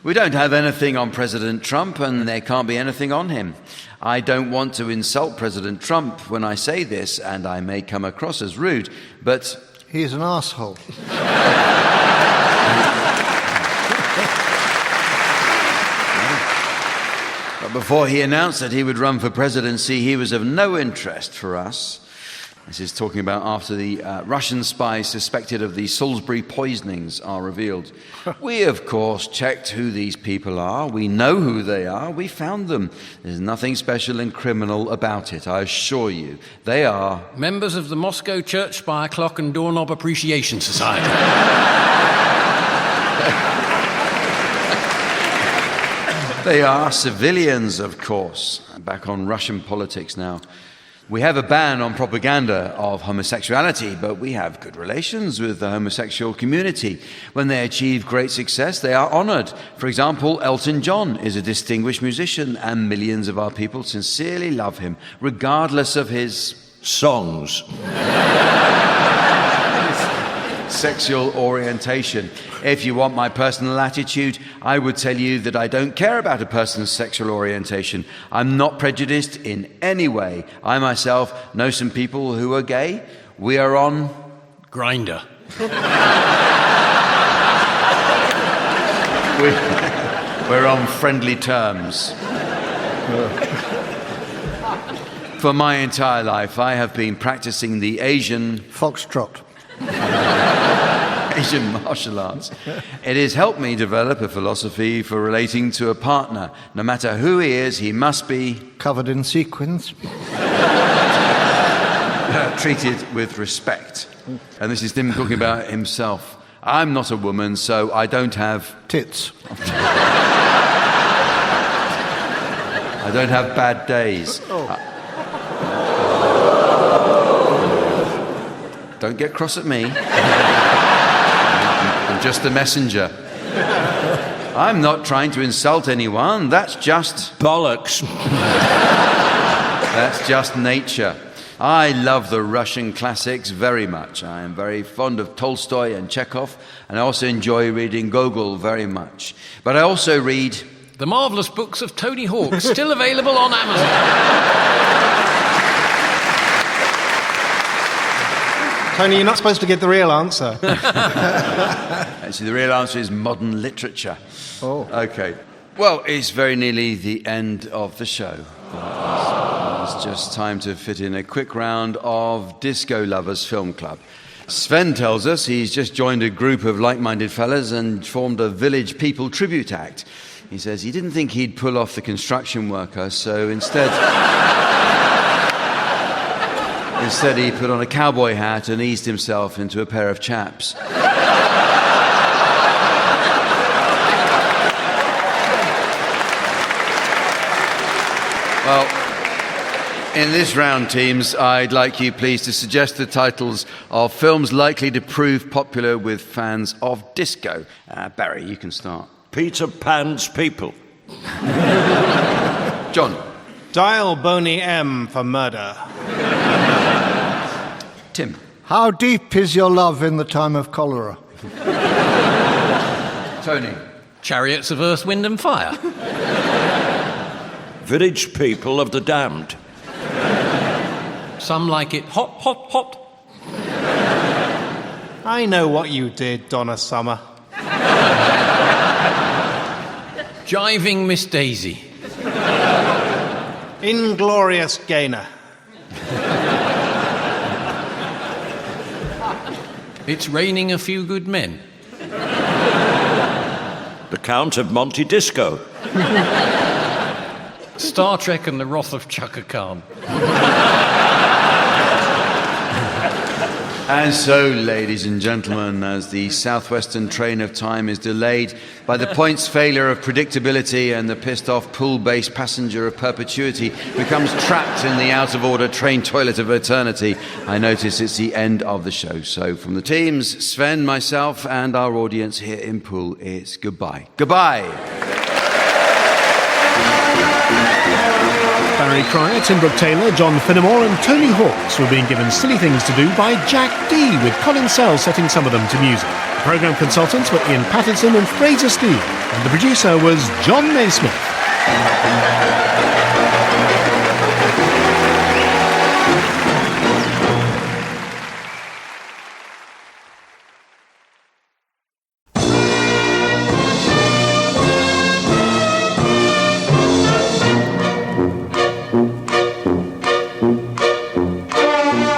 We don't have anything on President Trump, and there can't be anything on him. I don't want to insult President Trump when I say this, and I may come across as rude, but... He's an arsehole. But before he announced that he would run for presidency, he was of no interest for us. This is talking about after the Russian spies suspected of the Salisbury poisonings are revealed. We, of course, checked who these people are. We know who they are. We found them. There's nothing special and criminal about it, I assure you. They are... members of the Moscow Church Spire Clock and Doorknob Appreciation Society. They are civilians, of course. Back on Russian politics now. We have a ban on propaganda of homosexuality, but we have good relations with the homosexual community. When they achieve great success, they are honoured. For example, Elton John is a distinguished musician, and millions of our people sincerely love him, regardless of his... songs. sexual orientation. If you want my personal attitude, I would tell you that I don't care about a person's sexual orientation. I'm not prejudiced in any way. I myself know some people who are gay. We are on... Grindr. We're on friendly terms. For my entire life, I have been practicing the Asian... Foxtrot. Asian martial arts. It has helped me develop a philosophy for relating to a partner. No matter who he is, he must be... covered in sequins. treated with respect. And this is him talking about himself. I'm not a woman, so I don't have... tits. I don't have bad days. Don't get cross at me. I'm just a messenger. I'm not trying to insult anyone. That's just... bollocks. That's just nature. I love the Russian classics very much. I am very fond of Tolstoy and Chekhov, and I also enjoy reading Gogol very much. But I also read... The Marvellous Books of Tony Hawk, still available on Amazon. Tony, you're not supposed to get the real answer. Actually, the real answer is modern literature. Oh. Okay. Well, it's very nearly the end of the show. It's just time to fit in a quick round of Disco Lovers Film Club. Sven tells us he's just joined a group of like-minded fellas and formed a Village People tribute act. He says he didn't think he'd pull off the construction worker, so instead he put on a cowboy hat and eased himself into a pair of chaps. Well, in this round, teams, I'd like you please to suggest the titles of films likely to prove popular with fans of disco. Barry, you can start. Peter Pan's People. John. Dial Boney M for Murder. Tim. How deep is your love in the time of cholera? Tony. Chariots of Earth, Wind and Fire. Village People of the Damned. Some like it hot, hot, hot. I know what you did, Donna Summer. Jiving Miss Daisy. Inglorious Gaynor. It's Raining a Few Good Men. The Count of Monte Disco. Star Trek and the Wrath of Chaka Khan. And so, ladies and gentlemen, as the southwestern train of time is delayed by the points failure of predictability and the pissed-off Poole-based passenger of perpetuity becomes trapped in the out-of-order train toilet of eternity, I notice it's the end of the show. So from the teams, Sven, myself, and our audience here in Poole, it's goodbye. Goodbye! Barry Cryer, Tim Brooke-Taylor, John Finnemore and Tony Hawks were being given silly things to do by Jack D, with Colin Sell setting some of them to music. The programme consultants were Ian Patterson and Fraser Steele. and the producer was John Naismith.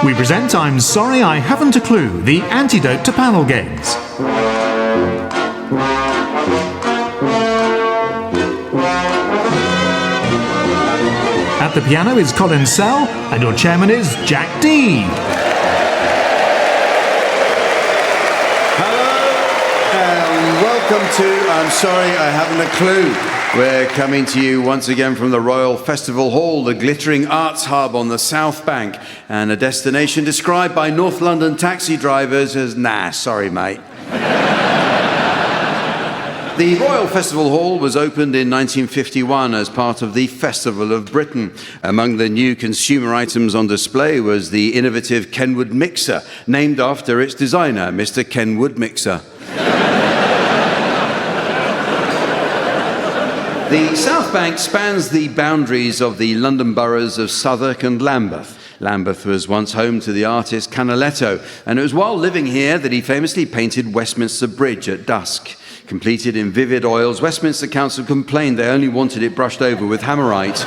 We present I'm Sorry I Haven't a Clue, the antidote to panel games. At the piano is Colin Sell, and your chairman is Jack D. Welcome to I'm Sorry I Haven't a Clue. We're coming to you once again from the Royal Festival Hall, the glittering arts hub on the South Bank, and a destination described by North London taxi drivers as, nah, sorry mate. The Royal Festival Hall was opened in 1951 as part of the Festival of Britain. Among the new consumer items on display was the innovative Kenwood mixer, named after its designer, Mr. Kenwood Mixer. The South Bank spans the boundaries of the London boroughs of Southwark and Lambeth. Lambeth was once home to the artist Canaletto, and it was while living here that he famously painted Westminster Bridge at dusk. Completed in vivid oils, Westminster Council complained they only wanted it brushed over with hammerite.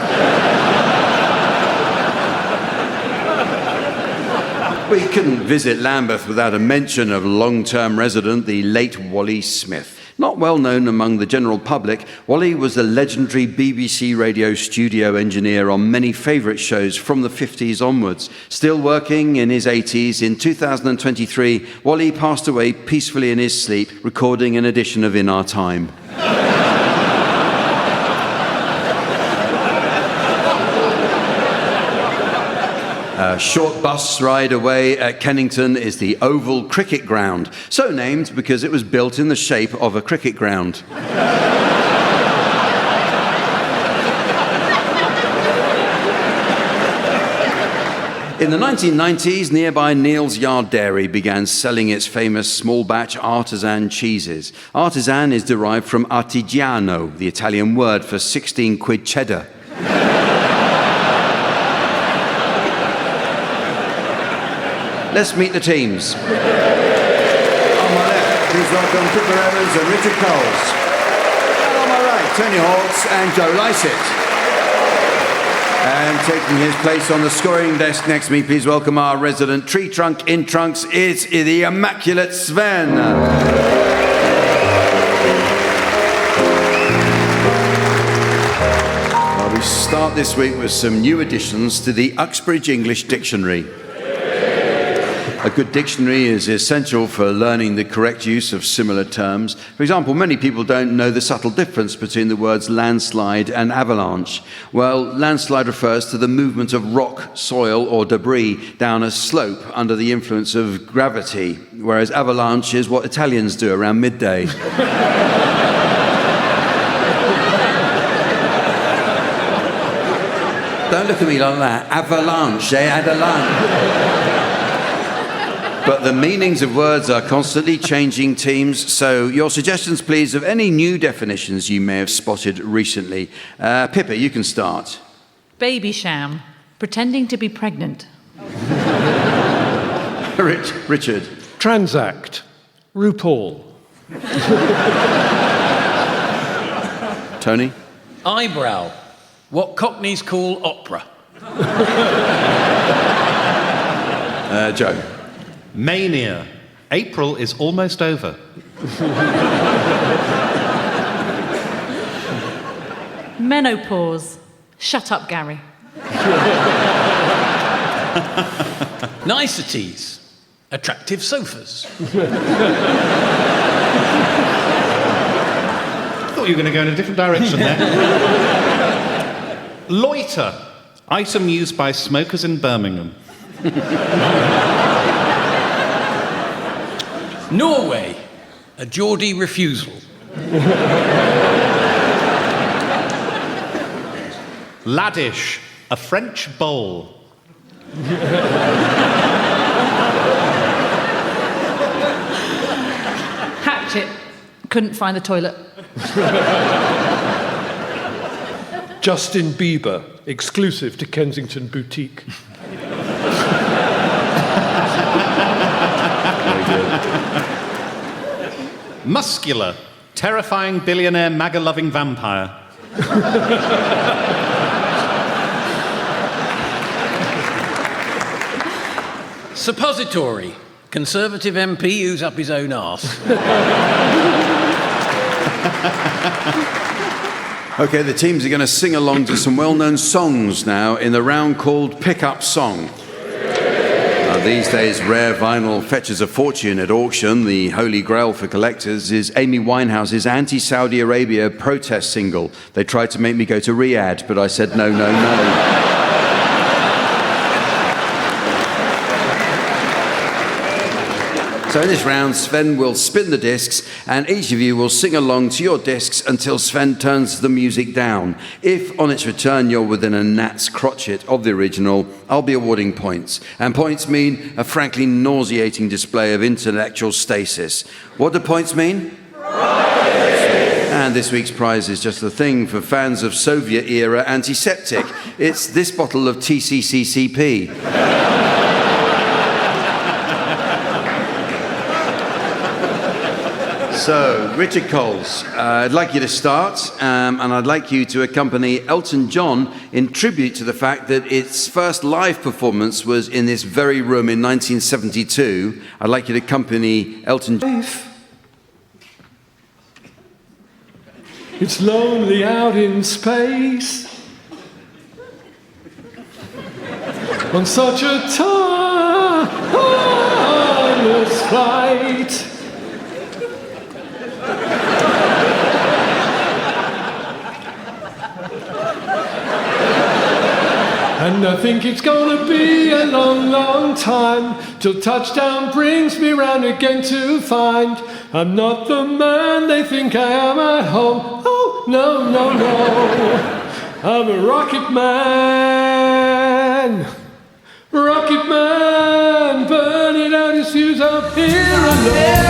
We couldn't visit Lambeth without a mention of long-term resident, the late Wally Smith. Not well known among the general public, Wally was the legendary BBC radio studio engineer on many favourite shows from the 50s onwards. Still working in his 80s, in 2023, Wally passed away peacefully in his sleep, recording an edition of In Our Time. A short bus ride away at Kennington is the Oval Cricket Ground, so named because it was built in the shape of a cricket ground. In the 1990s, nearby Neal's Yard Dairy began selling its famous small-batch artisan cheeses. Artisan is derived from artigiano, the Italian word for 16 quid cheddar. Let's meet the teams. On my left, please welcome Pippa Evans and Richard Coles. And on my right, Tony Hawks and Joe Lycett. And taking his place on the scoring desk next to me, please welcome our resident tree trunk in trunks. It's the immaculate Sven. Well, we start this week with some new additions to the Uxbridge English Dictionary. A good dictionary is essential for learning the correct use of similar terms. For example, many people don't know the subtle difference between the words landslide and avalanche. Well, landslide refers to the movement of rock, soil, or debris down a slope under the influence of gravity, whereas avalanche is what Italians do around midday. Don't look at me like that. Avalanche, Avalanche. But the meanings of words are constantly changing, teams, so your suggestions, please, of any new definitions you may have spotted recently. Pippa, you can start. Baby sham, pretending to be pregnant. Richard. Transact, RuPaul. Tony. Eyebrow, what Cockneys call opera. Joe. Mania. April is almost over. Menopause. Shut up, Gary. Niceties. Attractive sofas. I thought you were going to go in a different direction there. Loiter. Item used by smokers in Birmingham. Norway, a Geordie refusal. Laddish, a French bowl. Hatchet. Couldn't find the toilet. Justin Bieber, exclusive to Kensington Boutique. Muscular, terrifying billionaire MAGA-loving vampire. Suppository, Conservative MP who's up his own arse. Okay, the teams are going to sing along to some well-known songs now in the round called Pick-Up Song. These days, rare vinyl fetches a fortune at auction. The holy grail for collectors is Amy Winehouse's anti-Saudi Arabia protest single. They tried to make me go to Riyadh, but I said no, no, no. So in this round, Sven will spin the discs, and each of you will sing along to your discs until Sven turns the music down. If, on its return, you're within a gnat's crotchet of the original, I'll be awarding points. And points mean a frankly nauseating display of intellectual stasis. What do points mean? And this week's prize is just the thing for fans of Soviet-era antiseptic. It's this bottle of TCCCP. So, Richard Coles, I'd like you to start, and I'd like you to accompany Elton John in tribute to the fact that its first live performance was in this very room in 1972. I'd like you to accompany Elton John. It's lonely out in space on such a timeless flight. And I think it's gonna be a long, long time till touchdown brings me round again to find I'm not the man they think I am at home. Oh, no, no, no. I'm a rocket man. Rocket man, burning out his fuse up here alone.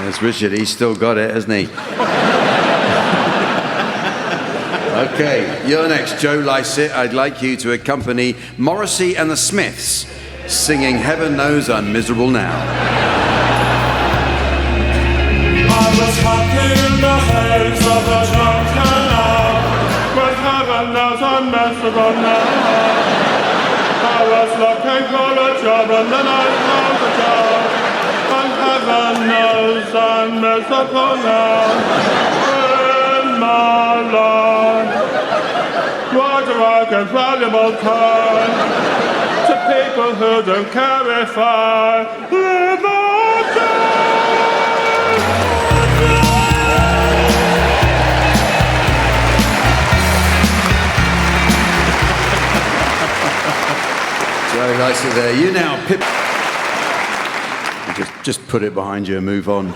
There's Richard, he's still got it, hasn't he? Okay, you're next, Joe Lycett. I'd like you to accompany Morrissey and the Smiths, singing Heaven Knows I'm Miserable Now. I was happy in the haze of a drunken hour, but heaven knows I'm miserable now. I was looking for a job and then I found a job. Heaven knows I'm miserable now in my life. Why do I give valuable time to people who don't care if I live or Joe Lycett there. You now, Pippa. Just put it behind you and move on.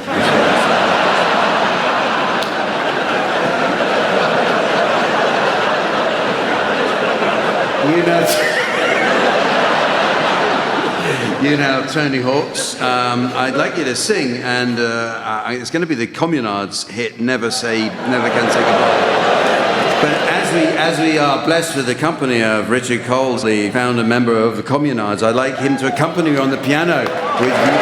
You now, Tony Hawks. I'd like you to sing, and it's going to be the Communards hit "Never Can Say Goodbye." But as we are blessed with the company of Richard Coles, the founder member of the Communards, I'd like him to accompany you on the piano with you.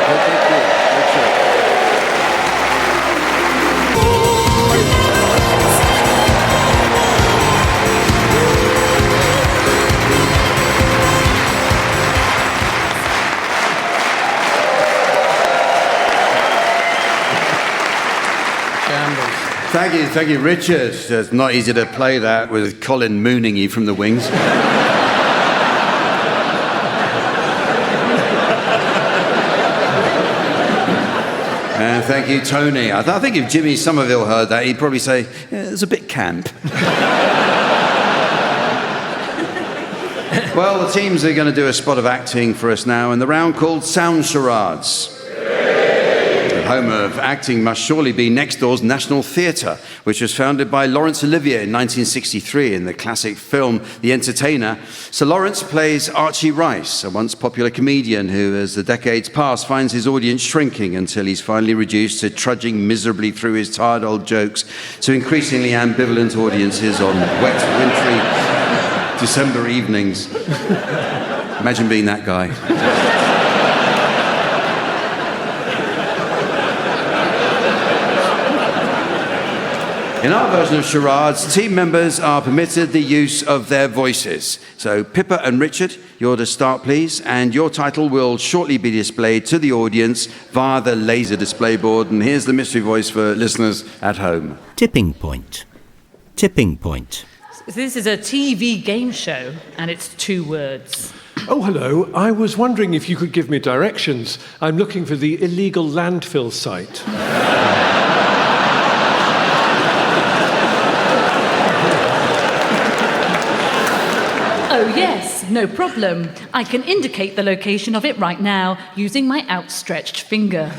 Thank you, Richard. It's not easy to play that with Colin mooning you from the wings. And thank you, Tony. I think if Jimmy Somerville heard that, he'd probably say, yeah, it's a bit camp. Well, the teams are going to do a spot of acting for us now in the round called Sound Charades. home of acting must surely be next door's National Theatre, which was founded by Laurence Olivier in 1963 in the classic film The Entertainer. Sir Laurence plays Archie Rice, a once popular comedian who, as the decades pass, finds his audience shrinking until he's finally reduced to trudging miserably through his tired old jokes to increasingly ambivalent audiences on wet, wintry December evenings. Imagine being that guy. In our version of charades, team members are permitted the use of their voices. So, Pippa and Richard, you're to start, please, and your title will shortly be displayed to the audience via the laser display board. And here's the mystery voice for listeners at home. Tipping point. Tipping point. This is a TV game show, and it's 2 words. Oh, hello. I was wondering if you could give me directions. I'm looking for the illegal landfill site. Oh, yes, no problem. I can indicate the location of it right now using my outstretched finger.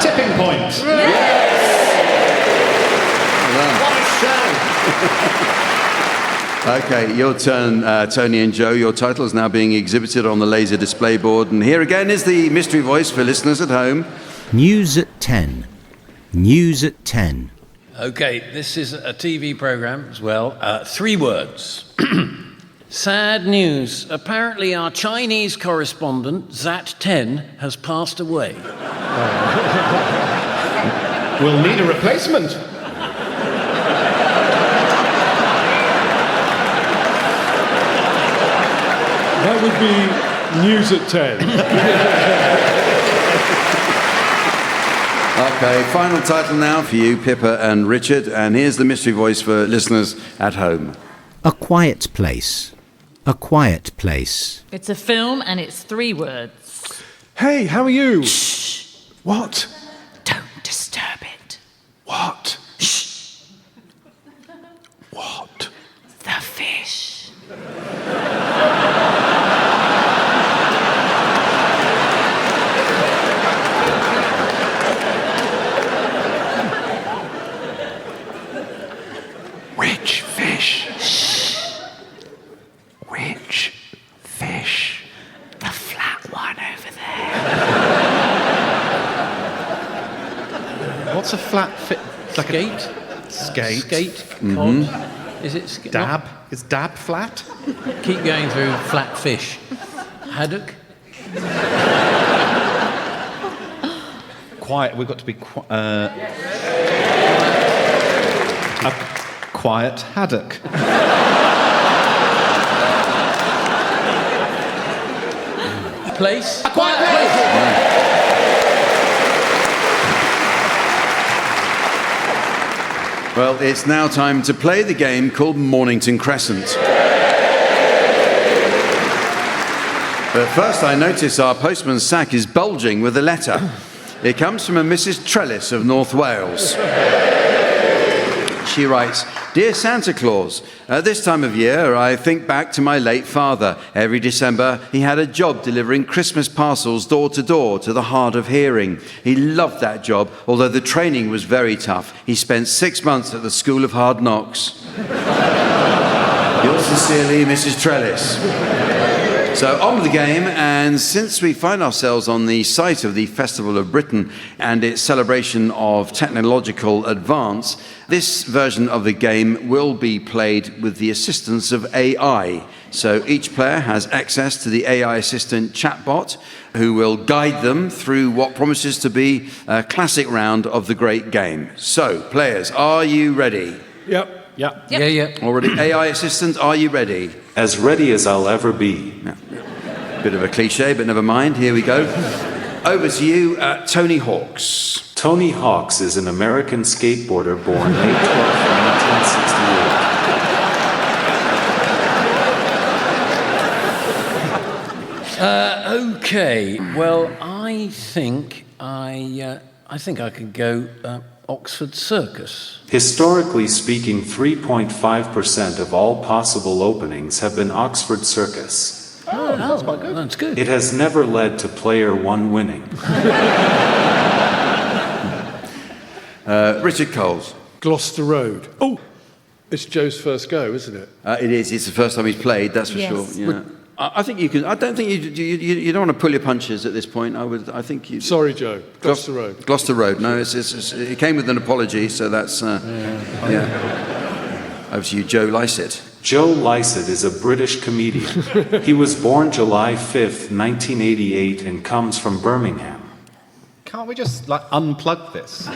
Tipping point. Yes! What a show! Okay, your turn, Tony and Joe. Your title is now being exhibited on the laser display board. And here again is the mystery voice for listeners at home. News at 10. News at 10. Okay, this is a TV program as well. 3 words. Sad news. Apparently our Chinese correspondent, Zat10, has passed away. We'll need a replacement. That would be news at 10. Okay, final title now for you, Pippa and Richard. And here's the mystery voice for listeners at home. A quiet place. A quiet place. It's a film, and it's 3 words. Hey, how are you? Shh. What? Don't disturb it. What? Shh. What? The fish. Which fish? Shh. Which fish? The flat one over there. What's a flat fish? Like Skate? Skate. Skate? Mm-hmm. Cod? Is it Dab? Is dab flat? Keep going through flat fish. Haddock? Quiet. We've got to be a quiet haddock. Place? A quiet place. Well, it's now time to play the game called Mornington Crescent. But first I notice our postman's sack is bulging with a letter. It comes from a Mrs. Trellis of North Wales. She writes, "Dear Santa Claus, at this time of year I think back to my late father. Every December he had a job delivering Christmas parcels door to door to the hard of hearing. He loved that job, although the training was very tough. He spent 6 months at the School of Hard Knocks." Yours sincerely, Mrs. Trellis. So on with the game, and since we find ourselves on the site of the Festival of Britain and its celebration of technological advance, this version of the game will be played with the assistance of AI. So each player has access to the AI assistant chatbot, who will guide them through what promises to be a classic round of the great game. So, players, are you ready? Yep. Yeah. Already. AI assistant, are you ready? As ready as I'll ever be. Yeah. Bit of a cliche, but never mind. Here we go. Over to you, Tony Hawks. Tony Hawks is an American skateboarder born May 12, 1968. Okay. Well, I think I could go Oxford Circus. Historically speaking, 3.5% of all possible openings have been Oxford Circus. Oh, that's quite good. That's good. It has never led to player one winning. Richard Coles. Gloucester Road. Oh, it's Joe's first go, isn't it? It is. It's the first time he's played, that's for sure. Yeah. I think you can. I don't think you don't want to pull your punches at this point. I think you. Sorry, Joe. Gloucester Road. Gloucester Road. No, it came with an apology, so that's yeah. Over to you, Joe Lycett. Joe Lycett is a British comedian. He was born July 5th, 1988, and comes from Birmingham. Can't we just, unplug this?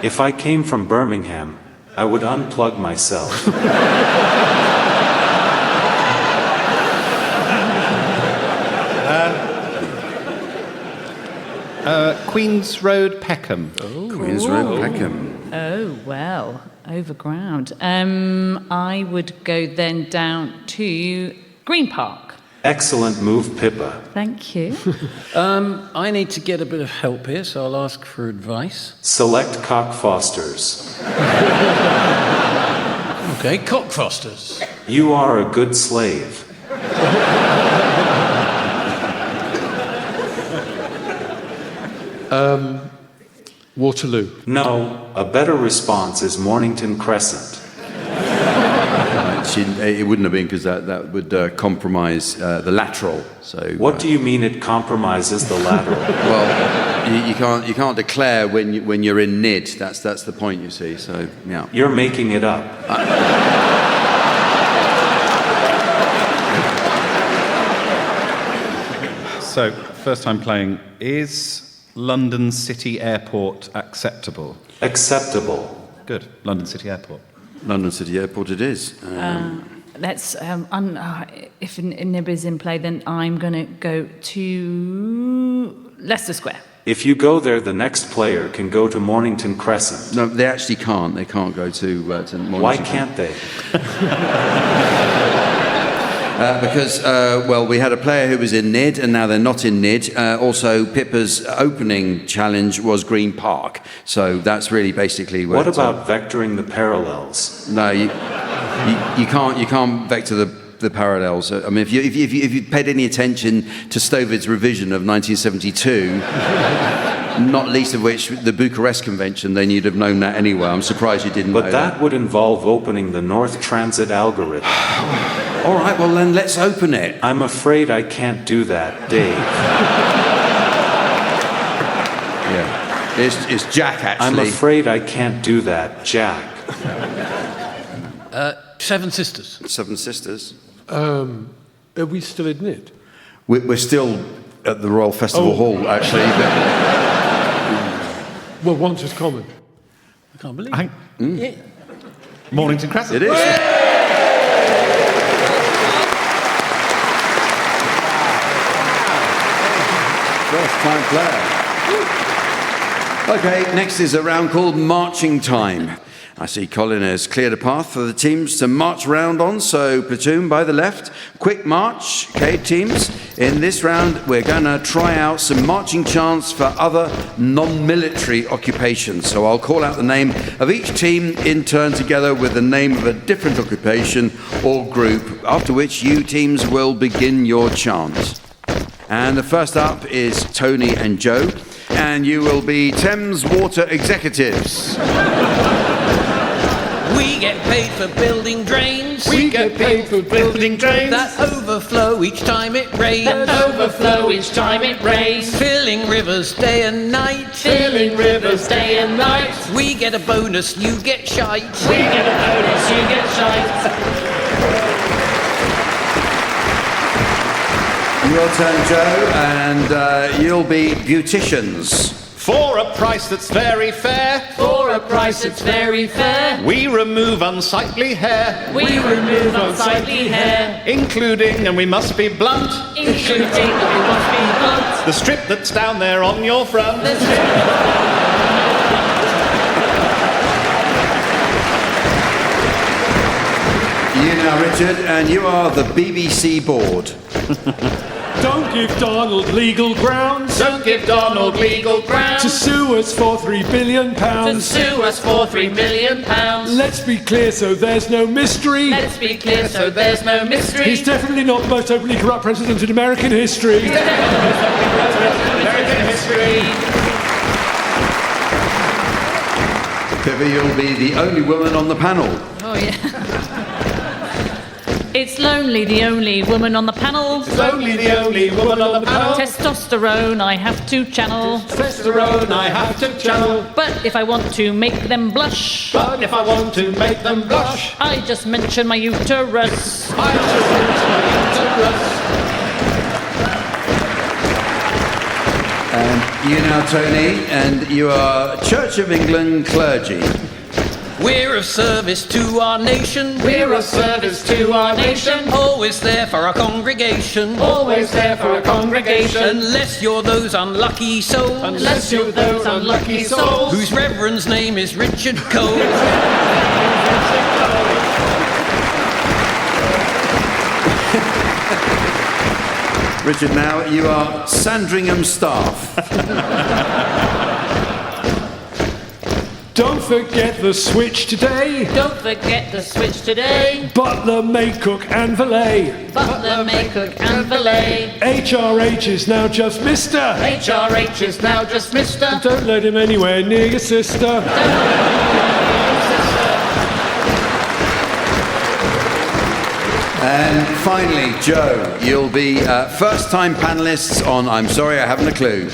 If I came from Birmingham, I would unplug myself. Queen's Road, Peckham. Queen's Road, Peckham. Oh, well, overground. I would go then down to Green Park. Excellent move, Pippa. Thank you. I need to get a bit of help here, so I'll ask for advice. Select Cockfosters. Okay, Cockfosters. You are a good slave. Waterloo. No, a better response is Mornington Crescent. It wouldn't have been because that would compromise the lateral. So what do you mean it compromises the lateral? Well, you can't declare when you're in NID. That's the point, you see. So yeah. You're making it up. So, first time playing, is London City Airport acceptable? Acceptable. Good. London City Airport. London City Airport it is. Let's, if Nib is in play, then I'm going to go to Leicester Square. If you go there, the next player can go to Mornington Crescent. No, they actually can't. They can't go to Mornington. Why can't they? Because, we had a player who was in NID, and now they're not in NID. Also, Pippa's opening challenge was Green Park. So that's really basically what about vectoring the parallels? No, you can't vector the parallels. I mean, if you paid any attention to Stovid's revision of 1972, not least of which the Bucharest Convention, then you'd have known that anyway. I'm surprised you didn't know that. But that would involve opening the North Transit algorithm. All right, well then let's open it. I'm afraid I can't do that, Dave. Yeah, it's Jack, actually. I'm afraid I can't do that, Jack. Seven Sisters. Seven Sisters. Are we still in it? We're still at the Royal Festival Hall, actually. Well, once is common. I can't believe it. Yeah. Mornington Crescent. It is. First time player. Okay, next is a round called Marching Time. I see Colin has cleared a path for the teams to march round on, so platoon by the left, quick march. Okay, teams, in this round we're going to try out some marching chants for other non-military occupations. So I'll call out the name of each team in turn together with the name of a different occupation or group, after which you teams will begin your chant. And the first up is Tony and Joe, and you will be Thames Water executives. We get paid for building drains. We get paid for building drains. That overflow each time it rains. That overflow each time it rains. Filling rivers day and night. Filling rivers day and night. We get a bonus, you get shite. We get a bonus, you get shite. Your turn, Joe, and you'll be beauticians. For a price that's very fair. For a price that's very fair. We remove unsightly hair. We remove unsightly hair. Including, and we must be blunt. Including, and we must be blunt. The strip that's down there on your front. The strip. You now, Richard, and you are the BBC board. Don't give Donald legal grounds. Don't give Donald legal grounds. To sue us for £3 billion. To sue us for £3 billion. Let's be clear so there's no mystery. Let's be clear so there's no mystery. He's definitely not the most openly corrupt president in American history. He's definitely not the most openly corrupt president in American history. Pippa, you'll be the only woman on the panel. Oh, yeah. It's lonely, the only woman on the panel. It's lonely, the only woman on the panel. Testosterone I have to channel. Testosterone I have to channel. But if I want to make them blush. But if I want to make them blush. I just mention my uterus. I just mention my uterus. And you now, Tony, and you are Church of England clergy. We're of service to our nation. We're of service to our nation. Always there for our congregation. Always there for our congregation. Unless you're those unlucky souls. Unless you're those unlucky souls. Whose reverend's name is Richard Cole. Richard, now you are Sandringham staff. Don't forget the switch today. Don't forget the switch today. Butler, maid, cook and valet. Butler, maid, cook and valet. HRH is now just Mr. HRH is now just Mr. Don't let him anywhere near your sister. And finally, Joe, you'll be first-time panellists on I'm Sorry I Haven't a Clue.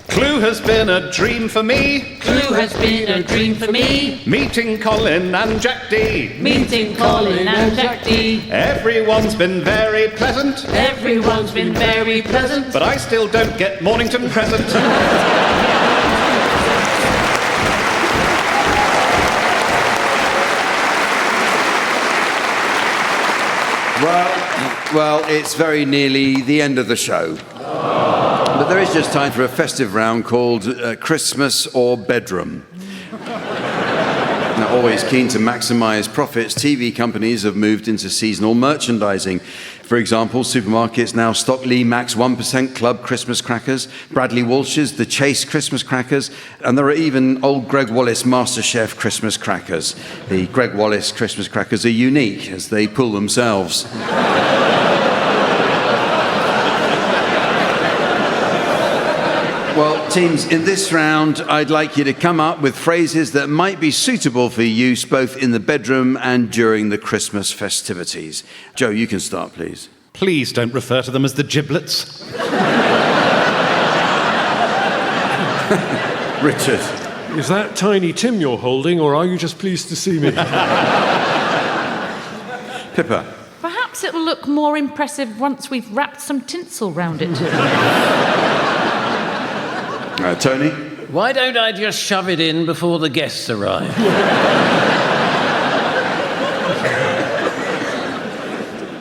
Clue has been a dream for me. Clue has been a dream for me. Meeting Colin and Jack D. Meeting Colin and Jack D. Everyone's been very pleasant. Everyone's been very pleasant. But I still don't get Mornington present. Well, it's very nearly the end of the show. But there is just time for a festive round called Christmas or Bedroom. Now, always keen to maximise profits, TV companies have moved into seasonal merchandising. For example, supermarkets now stock Lee Mack's 1% Club Christmas crackers, Bradley Walsh's The Chase Christmas crackers, and there are even old Greg Wallace MasterChef Christmas crackers. The Greg Wallace Christmas crackers are unique as they pull themselves. Well, teams, in this round, I'd like you to come up with phrases that might be suitable for use both in the bedroom and during the Christmas festivities. Joe, you can start, please. Please don't refer to them as the giblets. Richard. Is that Tiny Tim you're holding, or are you just pleased to see me? Pippa. Perhaps it'll look more impressive once we've wrapped some tinsel round it. Tony? Why don't I just shove it in before the guests arrive?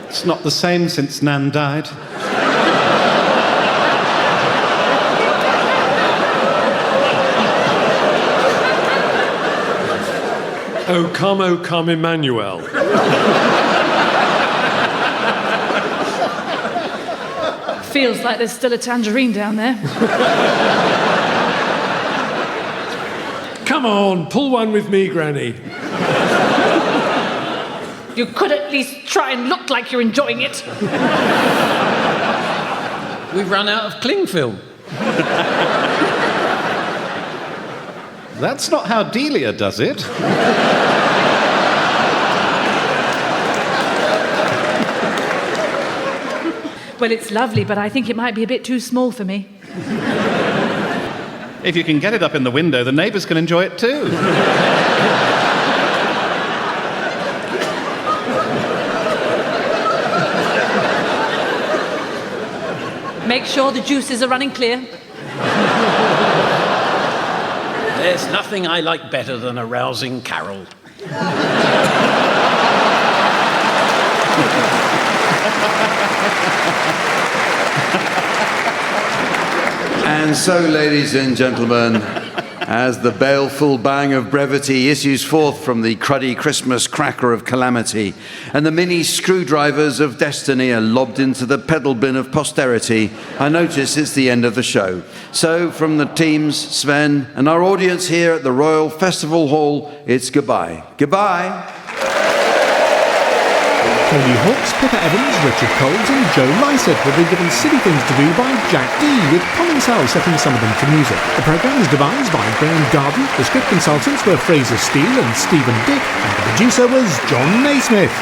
It's not the same since Nan died. Oh, come, Emmanuel. Feels like there's still a tangerine down there. Come on, pull one with me, Granny. You could at least try and look like you're enjoying it. We've run out of cling film. That's not how Delia does it. Well, it's lovely, but I think it might be a bit too small for me. If you can get it up in the window, the neighbours can enjoy it too. Make sure the juices are running clear. There's nothing I like better than a rousing carol. And so, ladies and gentlemen, as the baleful bang of brevity issues forth from the cruddy Christmas cracker of calamity, and the mini screwdrivers of destiny are lobbed into the pedal bin of posterity, I notice it's the end of the show. So, from the teams, Sven, and our audience here at the Royal Festival Hall, it's goodbye. Goodbye. Tony Hawks, Pippa Evans, Richard Coles and Joe Lycett will be given Silly Things to Do by Jack D, with Colin Sell setting some of them to music. The programme was devised by Graham Garden, the script consultants were Fraser Steele and Stephen Dick, and the producer was John Naismith.